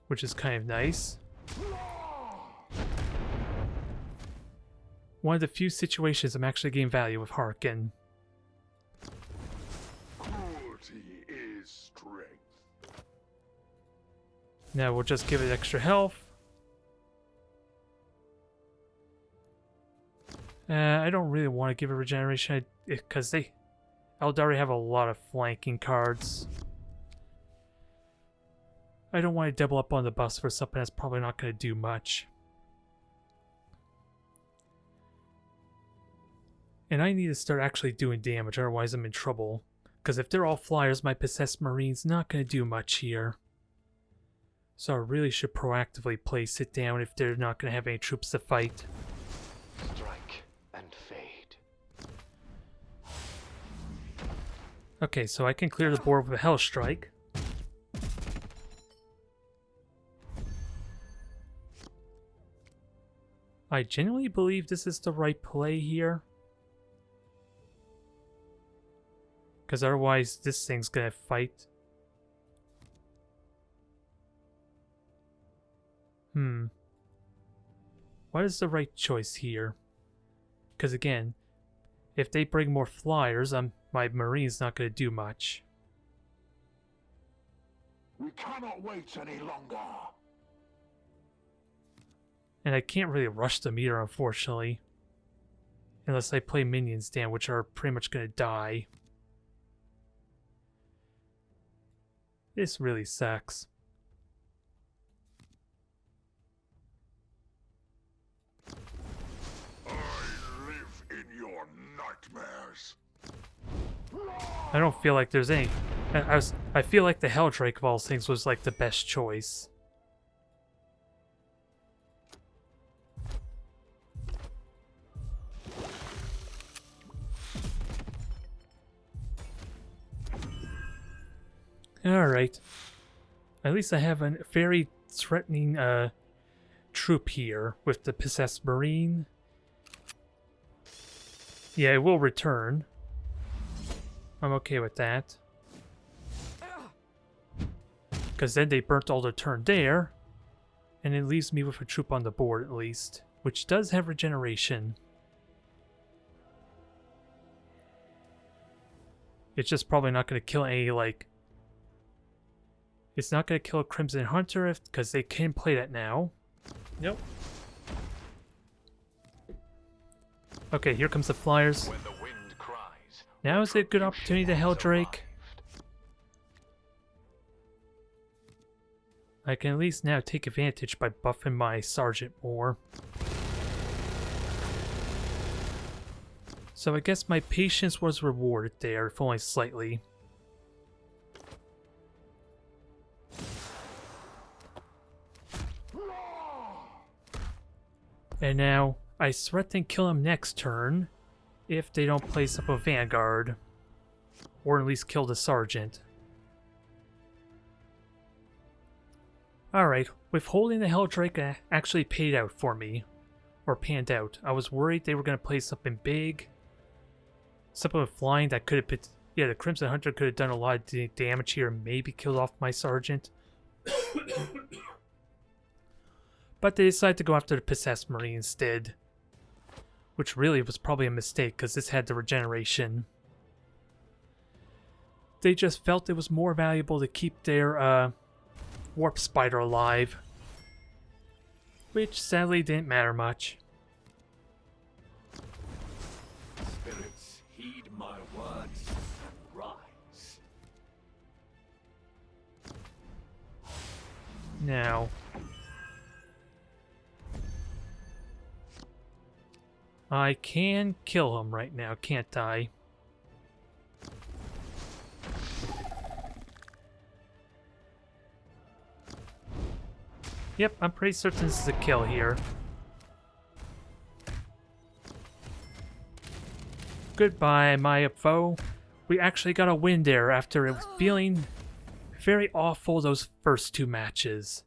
Which is kind of nice. One of the few situations I'm actually getting value with Harkin. Cruelty is strength. Now we'll just give it extra health. I don't really want to give it regeneration because Eldari have a lot of flanking cards. I don't want to double up on the buffs for something that's probably not going to do much. And I need to start actually doing damage, otherwise I'm in trouble. Because if they're all flyers, my Possessed Marine's not going to do much here. So I really should proactively place it down if they're not going to have any troops to fight. Strike and fade. Okay, so I can clear the board with a Hell Strike. I genuinely believe this is the right play here. Because otherwise this thing's gonna fight. What is the right choice here? Because again, if they bring more flyers, my Marine's not gonna do much. We cannot wait any longer. And I can't really rush them either, unfortunately. Unless I play minions down, which are pretty much gonna die. This really sucks. I live in your nightmares. I don't feel like there's any... I feel like the Helldrake of all things was like the best choice. Alright. At least I have a very threatening troop here with the Possessed Marine. Yeah, it will return. I'm okay with that. Because then they burnt all their turn there. And it leaves me with a troop on the board at least. Which does have regeneration. It's just probably not going to kill any, like... It's not going to kill a Crimson Hunter because they can play that now. Nope. Okay, here comes the Flyers. When the wind cries, Now is a good opportunity to Helldrake. I can at least now take advantage by buffing my Sergeant more. So I guess my patience was rewarded there, if only slightly. And now, I threaten kill him next turn if they don't place up a Vanguard. Or at least kill the Sergeant. Alright, withholding the Helldrake actually paid out for me. Or panned out. I was worried they were going to play something big. Something with flying that could have been... Yeah, the Crimson Hunter could have done a lot of damage here and maybe killed off my Sergeant. But they decided to go after the Possessed Marine instead. Which really was probably a mistake, because this had the regeneration. They just felt it was more valuable to keep their Warp Spider alive. Which sadly didn't matter much. Spirits, heed my words. Rise. Now... I can kill him right now, can't I? Yep, I'm pretty certain this is a kill here. Goodbye, my foe. We actually got a win there after it was feeling very awful those first two matches.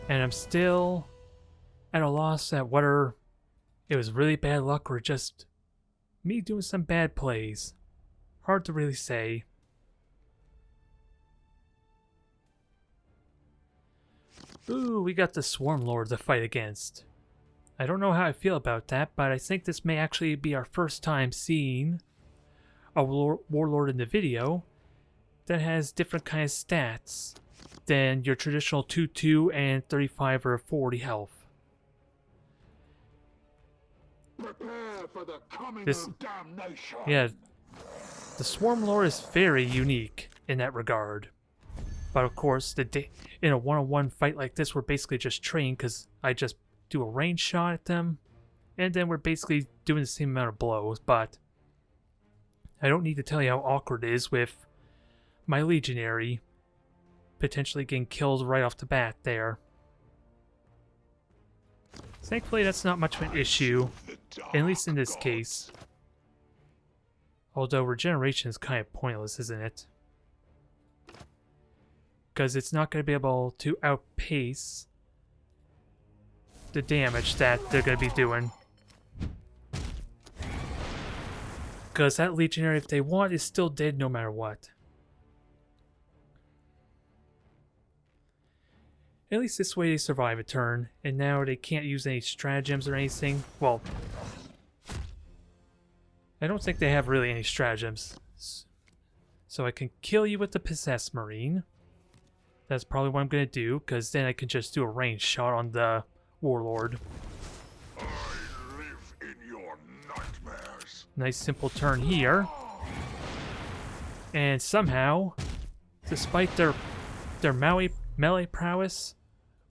And I'm still... at a loss at whether it was really bad luck or just me doing some bad plays. Hard to really say. Ooh, we got the Swarm Lord to fight against. I don't know how I feel about that, but I think this may actually be our first time seeing a Warlord in the video that has different kind of stats than your traditional 2-2 and 35 or 40 health. Prepare for the coming of damnation. Yeah, the Swarm Lord is very unique in that regard. But of course, in a one-on-one fight like this, we're basically just trained because I just do a range shot at them, and then we're basically doing the same amount of blows. But I don't need to tell you how awkward it is with my Legionary potentially getting killed right off the bat there. Thankfully, that's not much of an issue, at least in this case. Although regeneration is kind of pointless, isn't it? Because it's not going to be able to outpace the damage that they're going to be doing. Because that Legionary, if they want, is still dead no matter what. At least this way they survive a turn, and now they can't use any stratagems or anything. Well, I don't think they have really any stratagems. So I can kill you with the Possessed Marine. That's probably what I'm going to do, because then I can just do a ranged shot on the Warlord. I live in your nightmares. Nice simple turn here. And somehow, despite their melee prowess,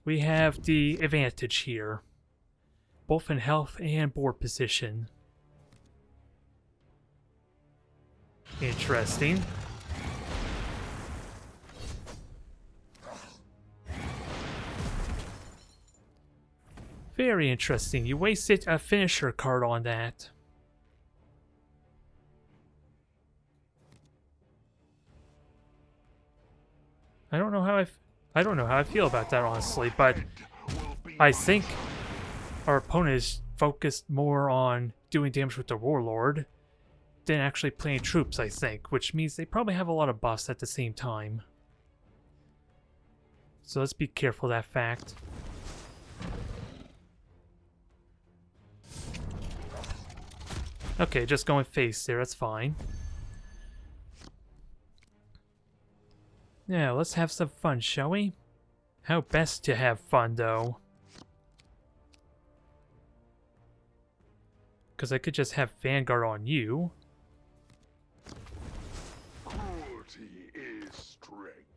we have the advantage here. both in health and board position. Interesting. Very interesting. You wasted a finisher card on that. I don't know how I feel about that, honestly, but I think our opponent is focused more on doing damage with the Warlord than actually playing troops, I think, which means they probably have a lot of buffs at the same time. So let's be careful of that fact. Okay, just going face there, that's fine. Now, let's have some fun, shall we? How best to have fun, though? Because I could just have Vanguard on you. Cruelty is strength.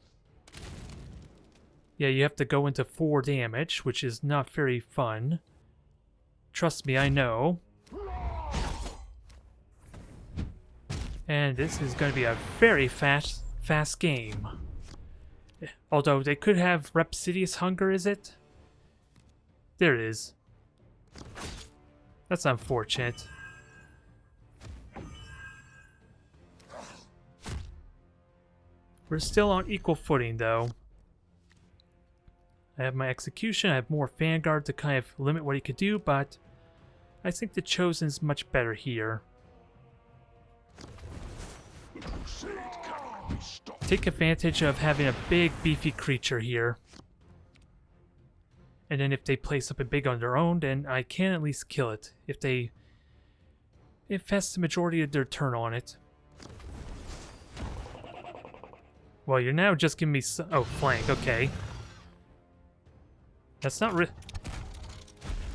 Yeah, you have to go into 4 damage, which is not very fun. Trust me, I know. And this is going to be a very fast game. Although they could have Repsidious Hunger, is it? There it is. That's unfortunate. We're still on equal footing, though. I have my Execution, I have more Vanguard to kind of limit what he could do, but I think the Chosen's much better here. The crusade cannot be stopped. Take advantage of having a big, beefy creature here. And then if they play something big on their own, then I can at least kill it. If they infest the majority of their turn on it. Well, you're now just giving me oh, flank, okay. That's not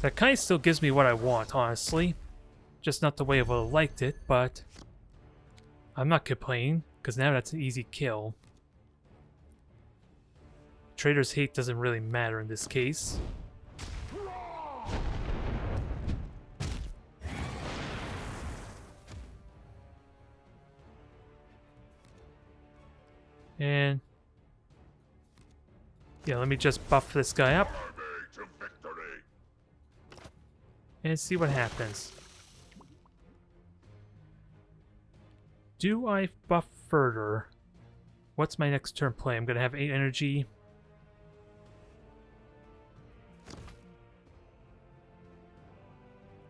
that kind of still gives me what I want, honestly. Just not the way I would have liked it, but I'm not complaining, because now that's an easy kill. Trader's Hate doesn't really matter in this case. And yeah, let me just buff this guy up and see what happens. Do I buff further? What's my next turn play? I'm gonna have 8 energy.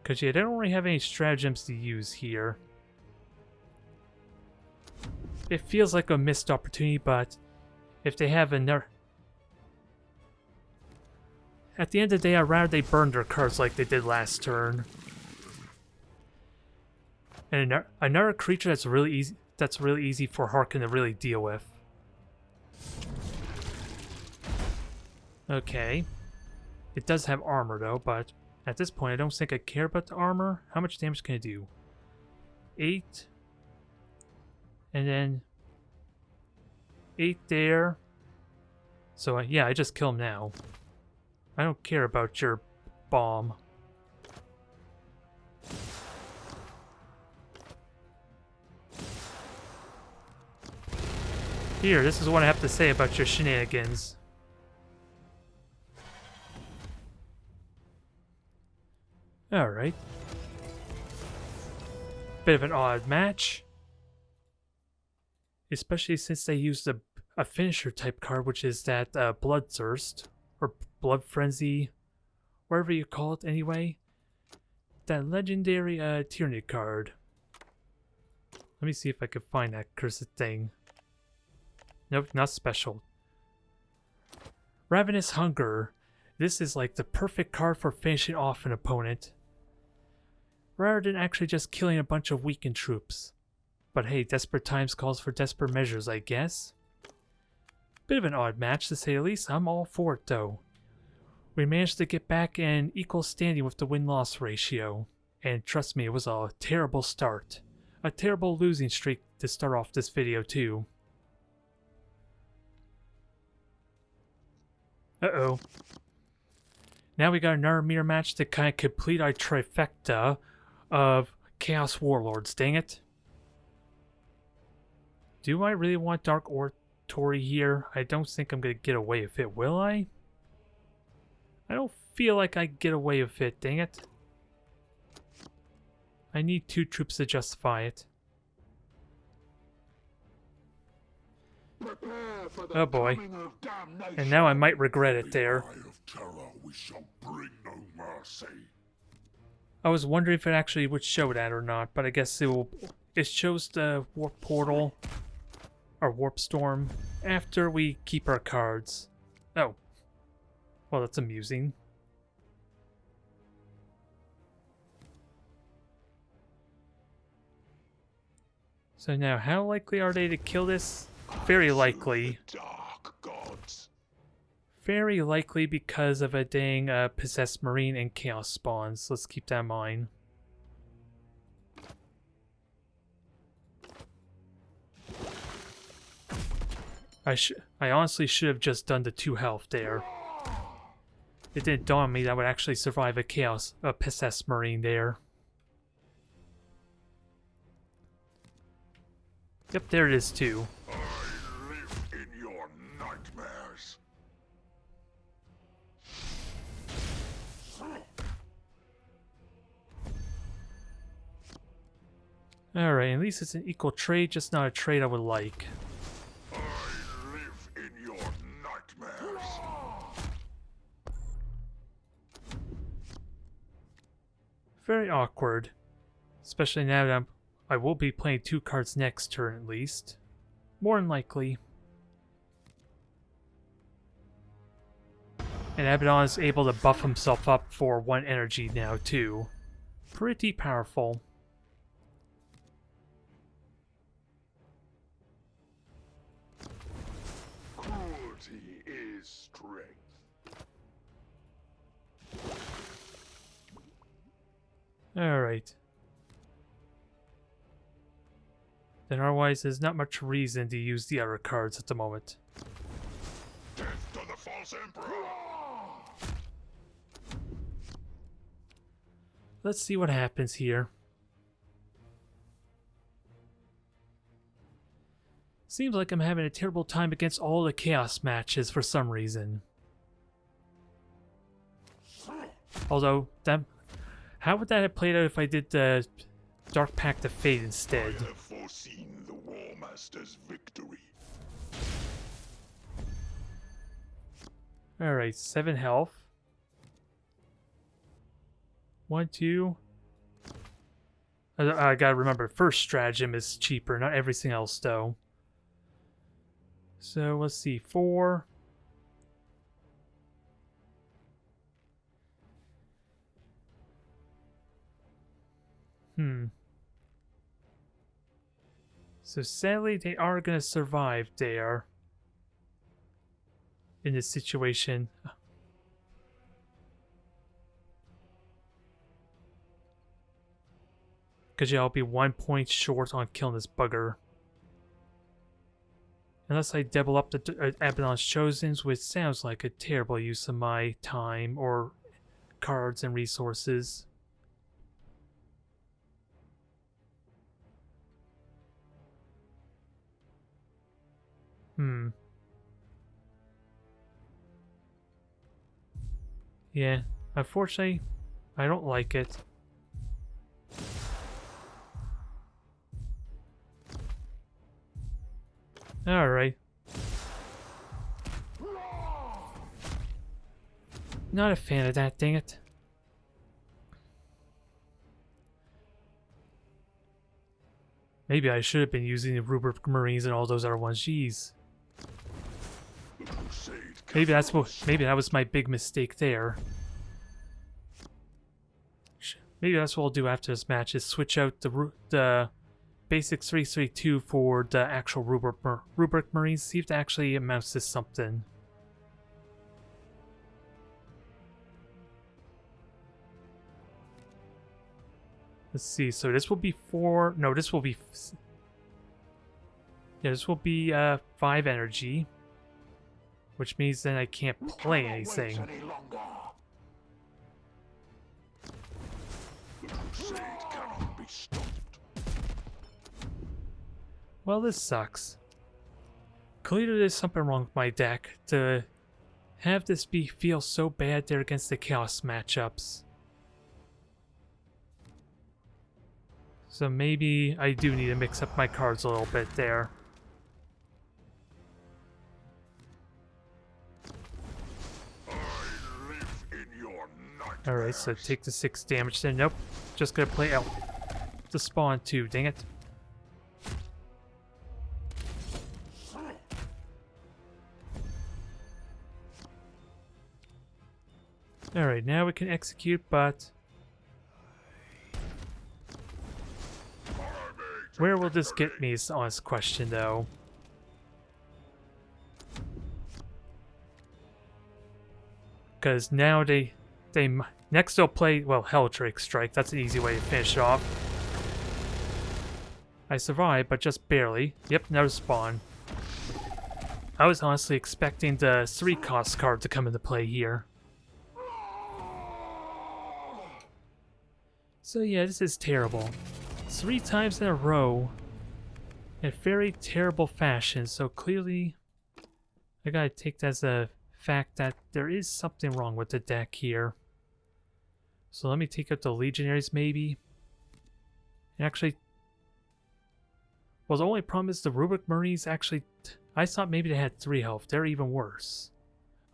Because yeah, they don't really have any stratagems to use here. It feels like a missed opportunity, but if they have another... At the end of the day, I'd rather they burn their cards like they did last turn. And another creature that's really easy for Harkin to really deal with. Okay. It does have armor though, but at this point I don't think I care about the armor. How much damage can it do? 8. And then 8 there. So yeah, I just kill him now. I don't care about your bomb. Here, this is what I have to say about your shenanigans. Alright. Bit of an odd match. Especially since they used a finisher type card, which is that Bloodthirst. Or Blood Frenzy. Whatever you call it anyway. That legendary Tyranny card. Let me see if I can find that cursed thing. Nope, not special. Ravenous Hunger. This is like the perfect card for finishing off an opponent. Rather than actually just killing a bunch of weakened troops. But hey, desperate times calls for desperate measures, I guess. Bit of an odd match to say the least. I'm all for it though. We managed to get back in equal standing with the win-loss ratio. And trust me, it was a terrible start. A terrible losing streak to start off this video too. Uh-oh. Now we got another mirror match to kind of complete our trifecta of Chaos Warlords. Dang it. Do I really want Dark Oratory here? I don't think I'm going to get away with it, will I? I don't feel like I get away with it, dang it. I need 2 troops to justify it. Prepare for the Oh boy. coming of damnation. And now I might regret it there. The eye of terror we shall bring no mercy. I was wondering if it actually would show that or not, but I guess it will. It shows the warp portal or warp storm after we keep our cards. Oh. Well, that's amusing. So now, how likely are they to kill this? Very likely. The dark gods. Very likely because of a dang possessed marine and chaos spawns. Let's keep that in mind. I honestly should have just done the 2 health there. It didn't dawn on me that I would actually survive a possessed marine there. Yep, there it is too. I live in your nightmares. Alright, at least it's an equal trade, just not a trade I would like. I live in your nightmares. Very awkward. Especially now that I will be playing 2 cards next turn at least. More than likely. And Abaddon is able to buff himself up for 1 energy now too. Pretty powerful. Cruelty is strength. Alright. Then otherwise there's not much reason to use the other cards at the moment. Death to the false emperor. Let's see what happens here. Seems like I'm having a terrible time against all the chaos matches for some reason. Although, how would that have played out if I did the Dark Pact of Fate instead? I have foreseen the War Master's victory. Alright, 7 health. 1, 2. I gotta remember, first stratagem is cheaper, not everything else though. So let's see, 4. So sadly, they are gonna survive there. In this situation. Because yeah, I'll be 1 point short on killing this bugger. Unless I double up the Abaddon's Chosens, which sounds like a terrible use of my time or cards and resources. Yeah, unfortunately, I don't like it. Alright. Not a fan of that, dang it. Maybe I should have been using the Rubric Marines and all those other ones, jeez. The crusade Maybe that was my big mistake there. Maybe that's what I'll do after this match, is switch out the basic 332 for the actual Rubric Marines, see if that actually amounts to something. Let's see, so this will be 4, no, this will be, yeah, this will be 5 energy, which means then I can't play anything. Well, this sucks. Clearly there's something wrong with my deck to have this feel so bad there against the Chaos matchups. So maybe I do need to mix up my cards a little bit there. Alright, so take the 6 damage then. Nope. Just gonna play out the spawn too, dang it. Alright, now we can execute, but where will this get me is the honest question, though. Because now next they'll play, well, Helldrake Strike. That's an easy way to finish it off. I survived, but just barely. Yep, another spawn. I was honestly expecting the 3-cost card to come into play here. So yeah, this is terrible. 3 times in a row in very terrible fashion, so clearly I gotta take that as a fact that there is something wrong with the deck here. So let me take out the Legionaries maybe. And actually, well, the only problem is the Rubric Marines actually, I thought maybe they had 3 health. They're even worse,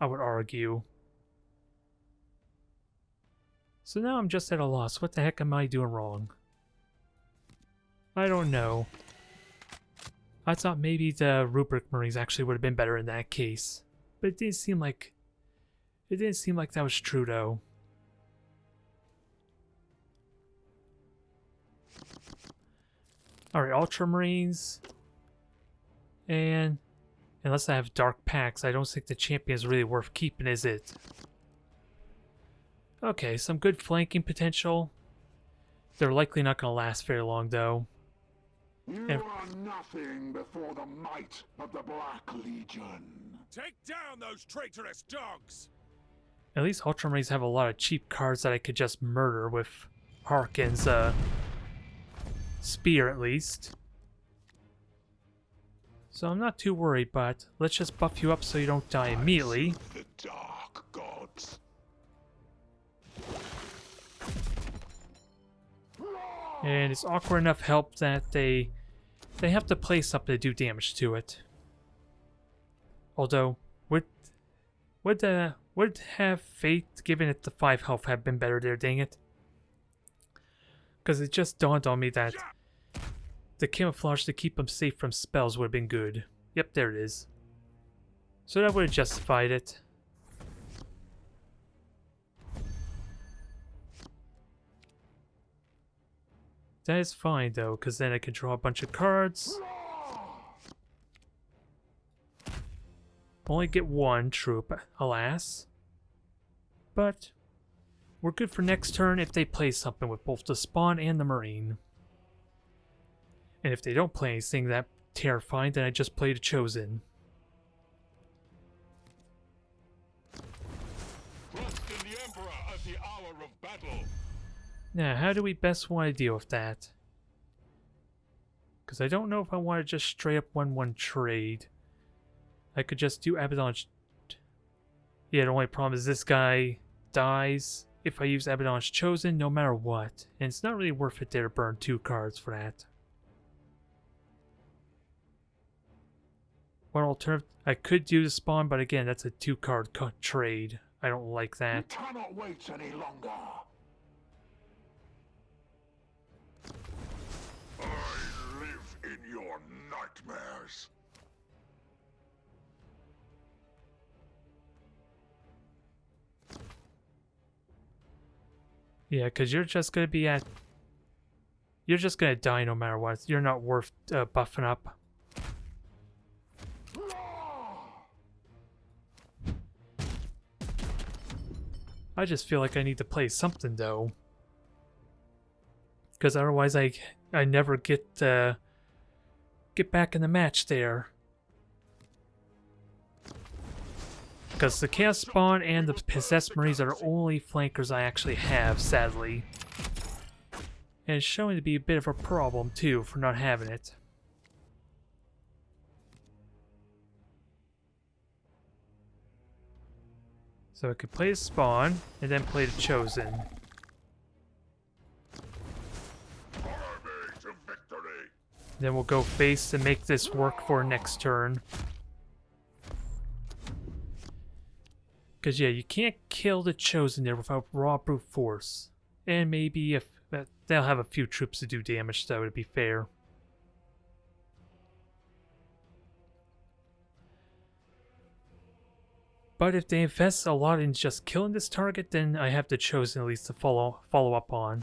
I would argue. So now I'm just at a loss. What the heck am I doing wrong? I don't know. I thought maybe the Rubric Marines actually would have been better in that case. But it didn't seem like that was true though. Alright, Ultramarines. And unless I have Dark Packs, I don't think the champion is really worth keeping, is it? Okay, some good flanking potential. They're likely not going to last very long, though. You are nothing before the might of the Black Legion. Take down those traitorous dogs! At least Ultramarines have a lot of cheap cards that I could just murder with Harkin's spear, at least. So I'm not too worried, but let's just buff you up so you don't die immediately. The Dark Gods. And it's awkward enough help that they have to play something to do damage to it. Although, would have Fate given it the 5 health have been better there, dang it. Because it just dawned on me that the camouflage to keep them safe from spells would have been good. Yep, there it is. So that would have justified it. That is fine though, because then I can draw a bunch of cards. Only get 1 troop, alas. But we're good for next turn if they play something with both the spawn and the marine. And if they don't play anything that terrifying, then I just play the Chosen. Trust in the Emperor at the hour of battle. Now, how do we best want to deal with that? Because I don't know if I want to just straight up 1-1 trade. I could just do Abaddon's... Yeah, the only problem is this guy dies if I use Abaddon's Chosen, no matter what. And it's not really worth it there to burn 2 cards for that. One alternative, I could do the spawn, but again, that's a 2-card trade. I don't like You that. cannot wait any longer. I live in your nightmares. Yeah, because you're just going to be at... You're just going to die no matter what. You're not worth buffing up. I just feel like I need to play something, though. Because otherwise I never get back in the match there. Because the Chaos Spawn and the Possessed Marines are the only flankers I actually have, sadly. And it's showing to be a bit of a problem, too, for not having it. So I could play the Spawn, and then play the Chosen. Follow me to victory. Then we'll go face to make this work for next turn. Because, yeah, you can't kill the Chosen there without raw brute force. And maybe if... they'll have a few troops to do damage, so to be fair. But if they invest a lot in just killing this target, then I have the Chosen at least to follow up on.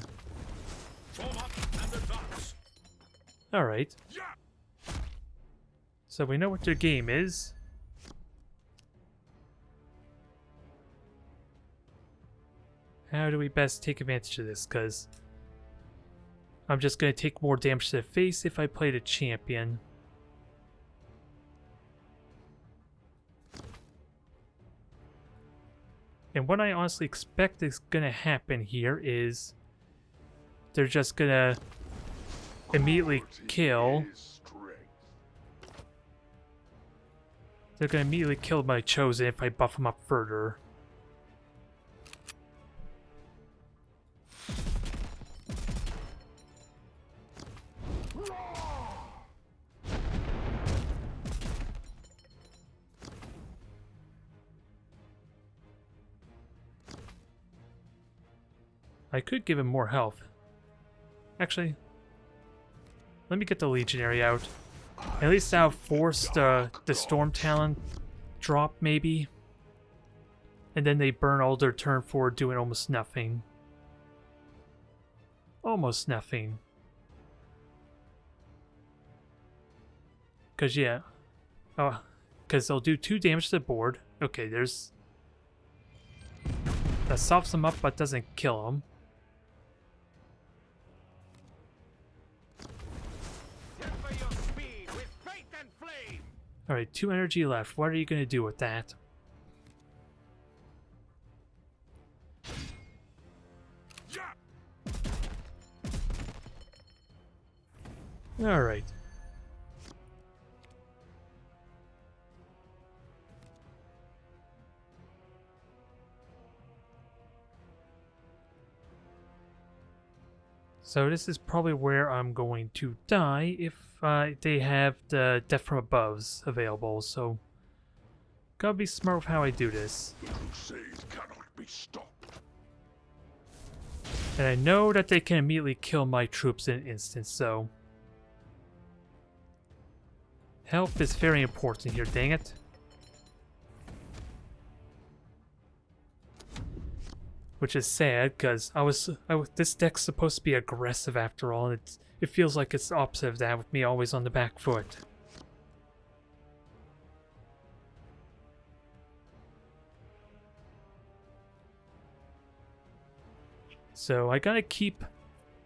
Form up and advance. Alright. Yeah. So we know what their game is. How do we best take advantage of this? Because I'm just going to take more damage to the face if I play the champion. And what I honestly expect is going to happen here is they're just going to immediately kill. They're going to immediately kill my Chosen if I buff them up further. I could give him more health. Actually, let me get the Legionary out. At least that'll force the Storm Talon drop, maybe. And then they burn all their turn forward, doing almost nothing. Almost nothing. Because, yeah. Oh, because they'll do 2 damage to the board. Okay, there's... That softens them up, but doesn't kill them. Alright, 2 energy left. What are you going to do with that? Alright. So this is probably where I'm going to die if they have the Death from Aboves available, so gotta be smart with how I do this. The crusade cannot be stopped. And I know that they can immediately kill my troops in an instant, so health is very important here, dang it. Which is sad, because this deck's supposed to be aggressive after all, and it feels like it's the opposite of that with me always on the back foot. So I gotta keep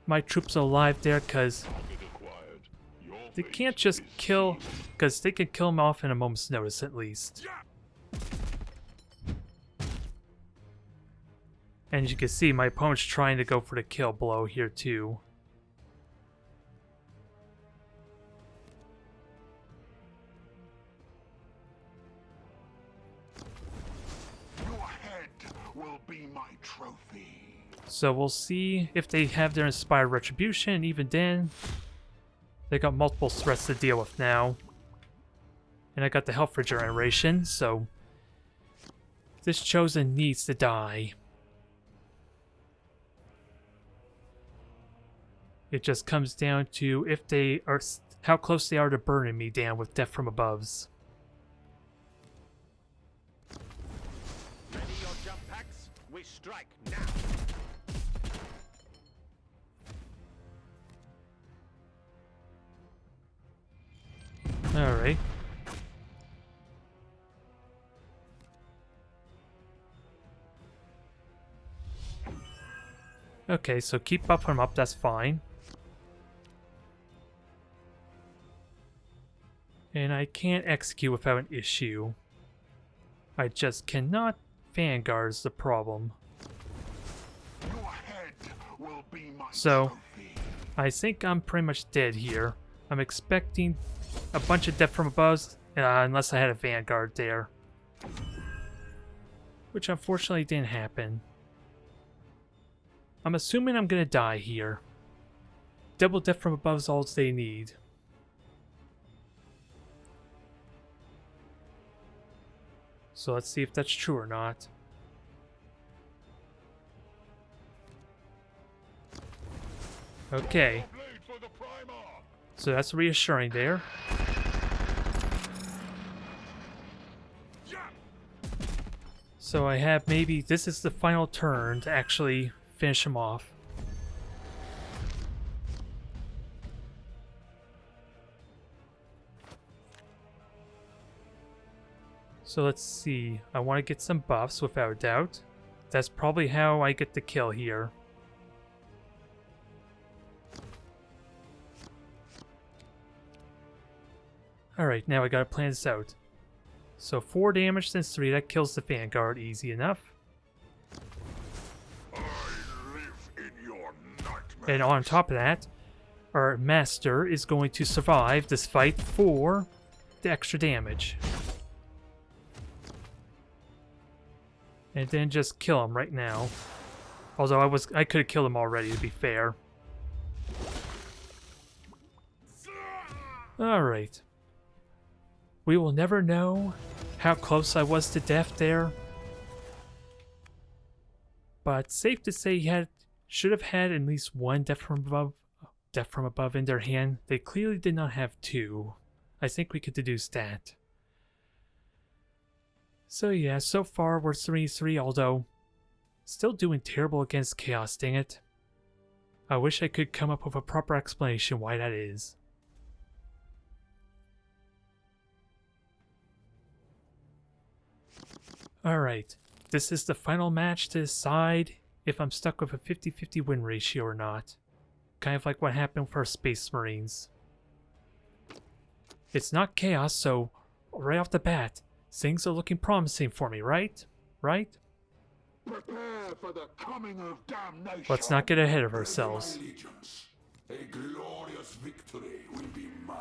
my troops alive there, because they can't just kill, because they can kill them off in a moment's notice at least. And as you can see, my opponent's trying to go for the kill blow here too. Your head will be my trophy. So we'll see if they have their Inspired Retribution, and even then, they got multiple threats to deal with now. And I got the health regeneration, so this Chosen needs to die. It just comes down to if they are, how close they are to burning me down with Death from Aboves. Ready your jump packs? We strike now. Alright. Okay, so keep buffing them up, that's fine. And I can't execute without an issue. I just cannot. Vanguard is the problem. Your head will be my So, trophy. I think I'm pretty much dead here. I'm expecting a bunch of Death from Above, unless I had a Vanguard there. which unfortunately didn't happen. I'm assuming I'm gonna die here. Double death from above is all they need. So let's see if that's true or not. Okay. So that's reassuring there. So I have maybe this is the final turn to actually finish him off. So let's see. I want to get some buffs without a doubt. That's probably how I get the kill here. Alright, now I gotta plan this out. So 4 damage since 3, that kills the Vanguard easy enough. I live in your nightmares. And on top of that, our Master is going to survive this fight for the extra damage. And then just kill him right now. Although I could have killed him already, to be fair. Alright. We will never know how close I was to death there. But safe to say he should have had at least one death from above in their hand. They clearly did not have 2. I think we could deduce that. So yeah, so far we're 3-3, although still doing terrible against Chaos, dang it. I wish I could come up with a proper explanation why that is. Alright, this is the final match to decide if I'm stuck with a 50-50 win ratio or not. Kind of like what happened for Space Marines. It's not Chaos, so right off the bat, things are looking promising for me, right? Right? Prepare for the coming of damnation. Let's not get ahead of ourselves. Allegiance. A glorious victory will be mine.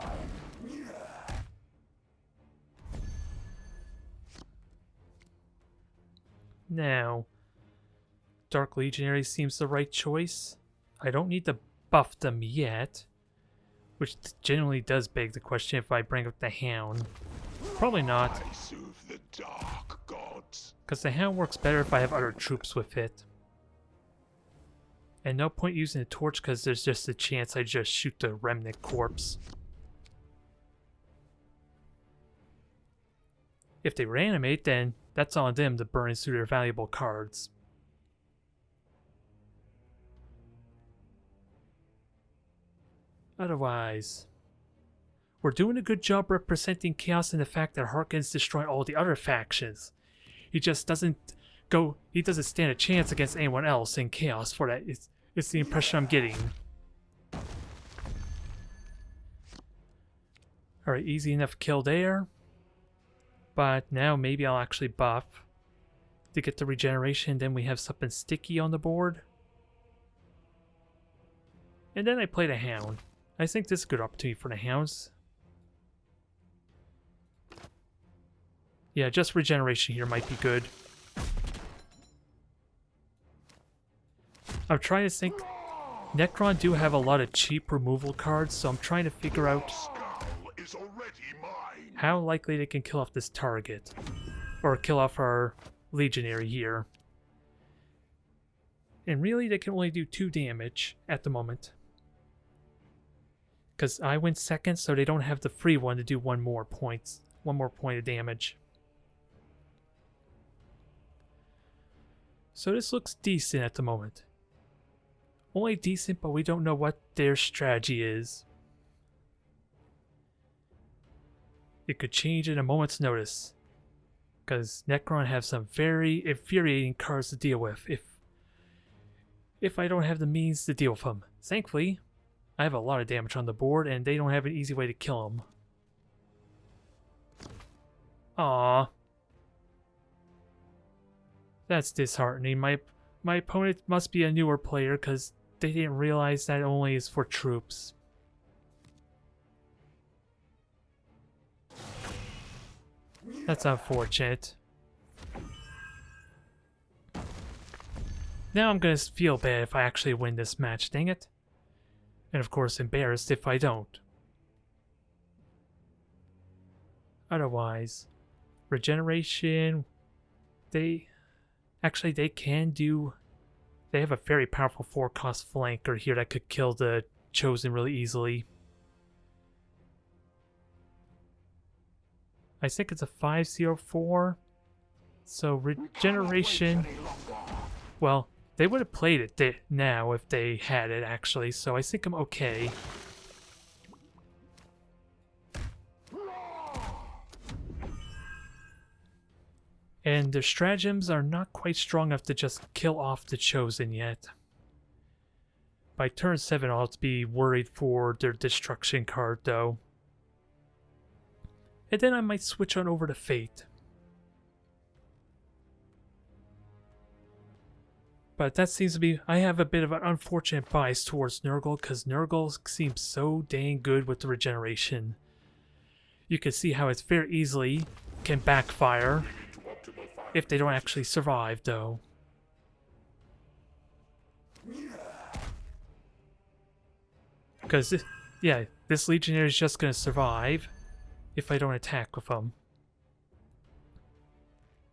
Now, Dark Legionary seems the right choice. I don't need to buff them yet, which generally does beg the question if I bring up the Hound. Probably not, I soothe the dark gods. because the Hound works better if I have other troops with it. And no point using a torch because there's just a chance I just shoot the remnant corpse. If they reanimate, then that's on them to burn through their valuable cards. Otherwise, we're doing a good job representing Chaos in the fact that Harkon's destroying all the other factions. He just doesn't stand a chance against anyone else in Chaos for that. It's the impression I'm getting. Alright, easy enough kill there. But now maybe I'll actually buff to get the regeneration, then we have something sticky on the board. And then I play the Hound. I think this is a good opportunity for the Hounds. Yeah, just regeneration here might be good. I'm trying to think. Necron do have a lot of cheap removal cards, so I'm trying to figure out Skull is already mine. how likely they can kill off this target. Or kill off our Legionary here. And really, they can only do 2 damage at the moment. Because I went second, so they don't have the free one to do one more point of damage. So this looks decent at the moment. Only decent, but we don't know what their strategy is. It could change in a moment's notice. Because Necron have some very infuriating cards to deal with if I don't have the means to deal with them. Thankfully, I have a lot of damage on the board and they don't have an easy way to kill them. Aww. That's disheartening. My opponent must be a newer player because they didn't realize that only is for troops. That's unfortunate. Now I'm gonna feel bad if I actually win this match, dang it. And of course embarrassed if I don't. Otherwise, regeneration, they can do, they have a very powerful 4-cost flanker here that could kill the Chosen really easily. I think it's a 504. So regeneration, well, they would have played it now if they had it actually, so I think I'm okay. And their stratagems are not quite strong enough to just kill off the Chosen yet. By turn 7 I'll have to be worried for their destruction card though. And then I might switch on over to Fate. But that seems to be, I have a bit of an unfortunate bias towards Nurgle because Nurgle seems so dang good with the regeneration. You can see how it's very easily can backfire if they don't actually survive though. Because, yeah, this Legionnaire is just going to survive if I don't attack with them.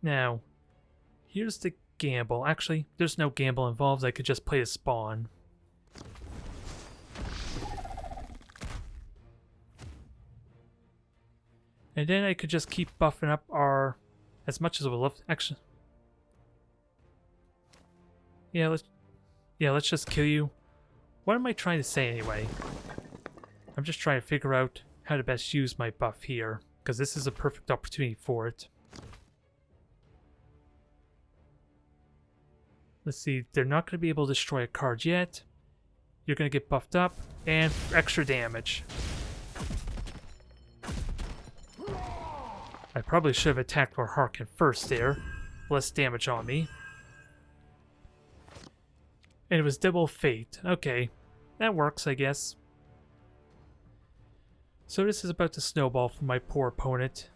Now, here's the gamble. Actually, there's no gamble involved. I could just play a spawn. And then I could just keep buffing up our, as much as I would love. Actually, yeah, let's just kill you. What am I trying to say anyway? I'm just trying to figure out how to best use my buff here, because this is a perfect opportunity for it. Let's see, they're not going to be able to destroy a card yet. You're going to get buffed up, and extra damage. I probably should have attacked for Harkin first there. Less damage on me. And it was double Fate. Okay, that works, I guess. So this is about to snowball for my poor opponent.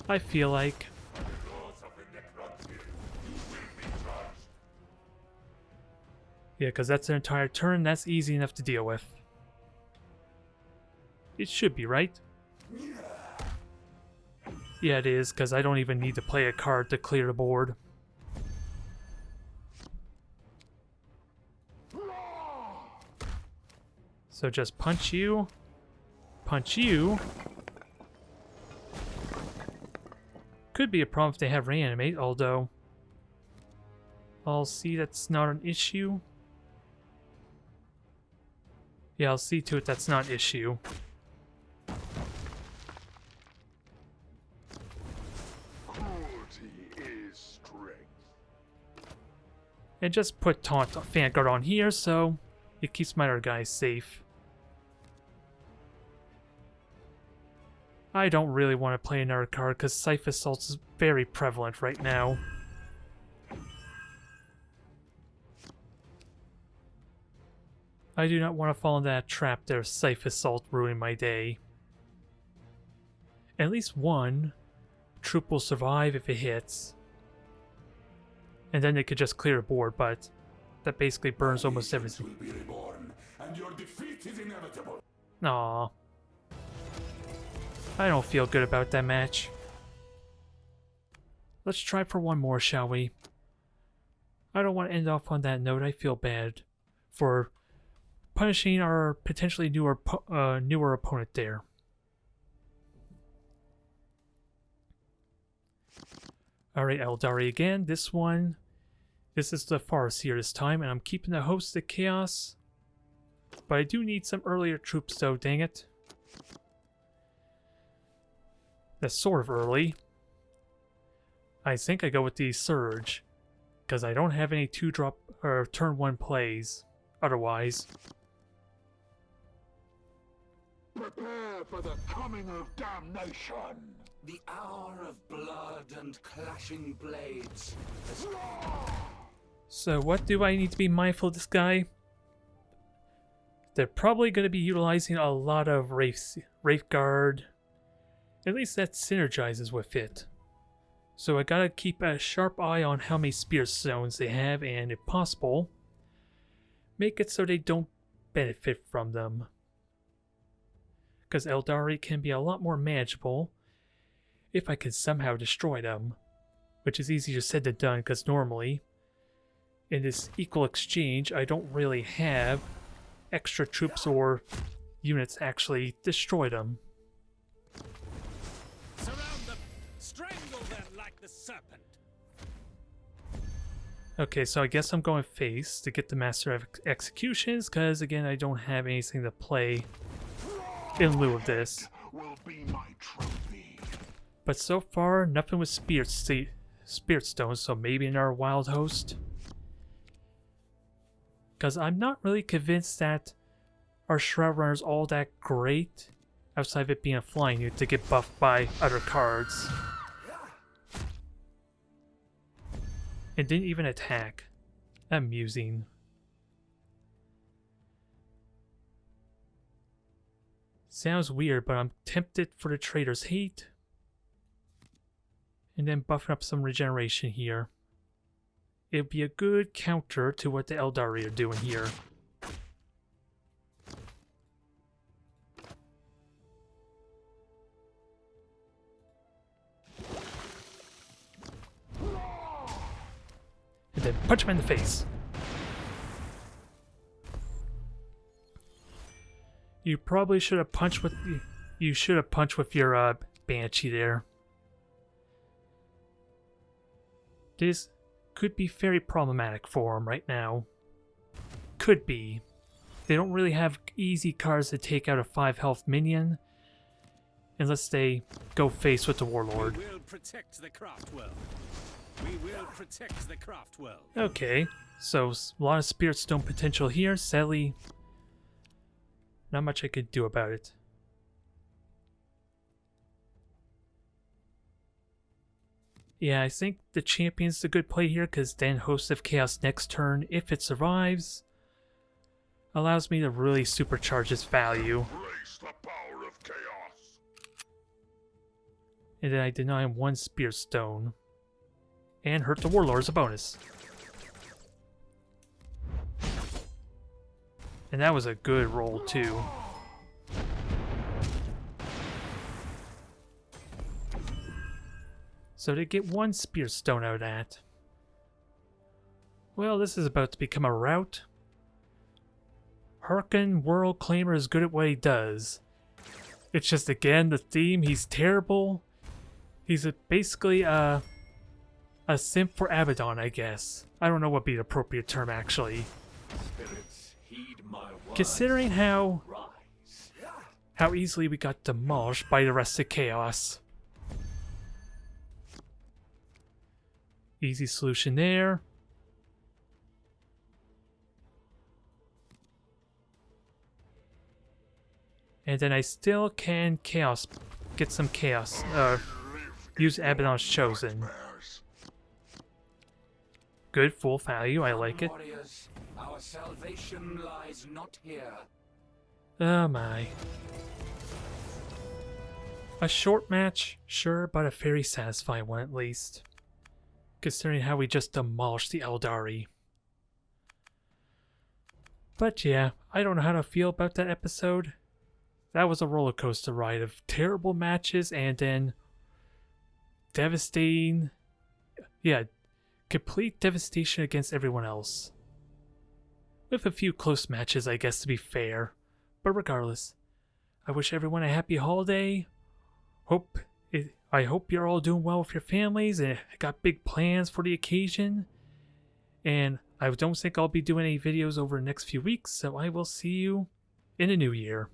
I feel like. Yeah, because that's their entire turn. That's easy enough to deal with. It should be, right? Yeah, it is, because I don't even need to play a card to clear the board. So just punch you. Punch you. Could be a problem if they have reanimate, although I'll see that's not an issue. Yeah, I'll see to it that's not an issue. And just put Taunt Vanguard on here so it keeps my other guys safe. I don't really want to play another card because Scythe Assault is very prevalent right now. I do not want to fall into that trap there, Scythe Assault ruining my day. At least one troop will survive if it hits. And then they could just clear a board, but that basically burns almost everything. Aww. I don't feel good about that match. Let's try for one more, shall we? I don't want to end off on that note. I feel bad for punishing our potentially newer opponent there. Alright, Eldari again. This is the Farseer this time, and I'm keeping the Host of Chaos. But I do need some earlier troops though, dang it. That's sort of early. I think I go with the Surge, because I don't have any 2-drop or turn 1 plays otherwise. Prepare for the coming of damnation. The hour of blood and clashing blades has So what do I need to be mindful of this guy? They're probably going to be utilizing a lot of Wraith Guard. At least that synergizes with it. So I gotta keep a sharp eye on how many spirit stones they have, and if possible, make it so they don't benefit from them. Because Eldari can be a lot more manageable if I can somehow destroy them. Which is easier said than done, because normally, in this equal exchange, I don't really have extra troops or units to actually destroy them. Surround them! Strangle them like the serpent! Okay, so I guess I'm going face to get the Master of Executions, because again, I don't have anything to play in lieu of this. Will be my trophy. But so far, nothing with spirit stones, so maybe another wild host. Because I'm not really convinced that our Shroud Runner is all that great, outside of it being a flying unit to get buffed by other cards. It didn't even attack. Amusing. Sounds weird, but I'm tempted for the Trader's Hate. And then buffing up some regeneration here. It'd be a good counter to what the Eldari are doing here. And then punch him in the face. You probably should have punched with your Banshee there. This could be very problematic for him right now. Could be. They don't really have easy cards to take out a 5 health minion unless they go face with the Warlord. We will protect the craft world. We will protect the craft world. Okay, so a lot of Spirit Stone potential here. Sadly, not much I could do about it. Yeah, I think the Champion's a good play here, because then Host of Chaos next turn, if it survives, allows me to really supercharge its value. Embrace the power of chaos. And then I deny him 1 Spear Stone. And hurt the Warlord as a bonus. And that was a good roll too. So to get 1 Spear Stone out of that. Well, this is about to become a rout. Harkin World Claimer is good at what he does. It's just, again, the theme, he's terrible. He's basically a simp for Abaddon, I guess. I don't know what would be the appropriate term, actually. Spirits, heed my words. Considering how Rise. easily we got demolished by the rest of Chaos. Easy solution there. And then I still can get some chaos, use Abaddon's Chosen. Good, full value, I like it. Warriors, our salvation lies not here. Oh my. A short match, sure, but a very satisfying one at least. Considering how we just demolished the Eldari. But yeah, I don't know how to feel about that episode. That was a roller coaster ride of terrible matches and then devastating. Yeah, complete devastation against everyone else. With a few close matches, I guess, to be fair. But regardless, I wish everyone a happy holiday. I hope you're all doing well with your families and got big plans for the occasion. And I don't think I'll be doing any videos over the next few weeks, so I will see you in the new year.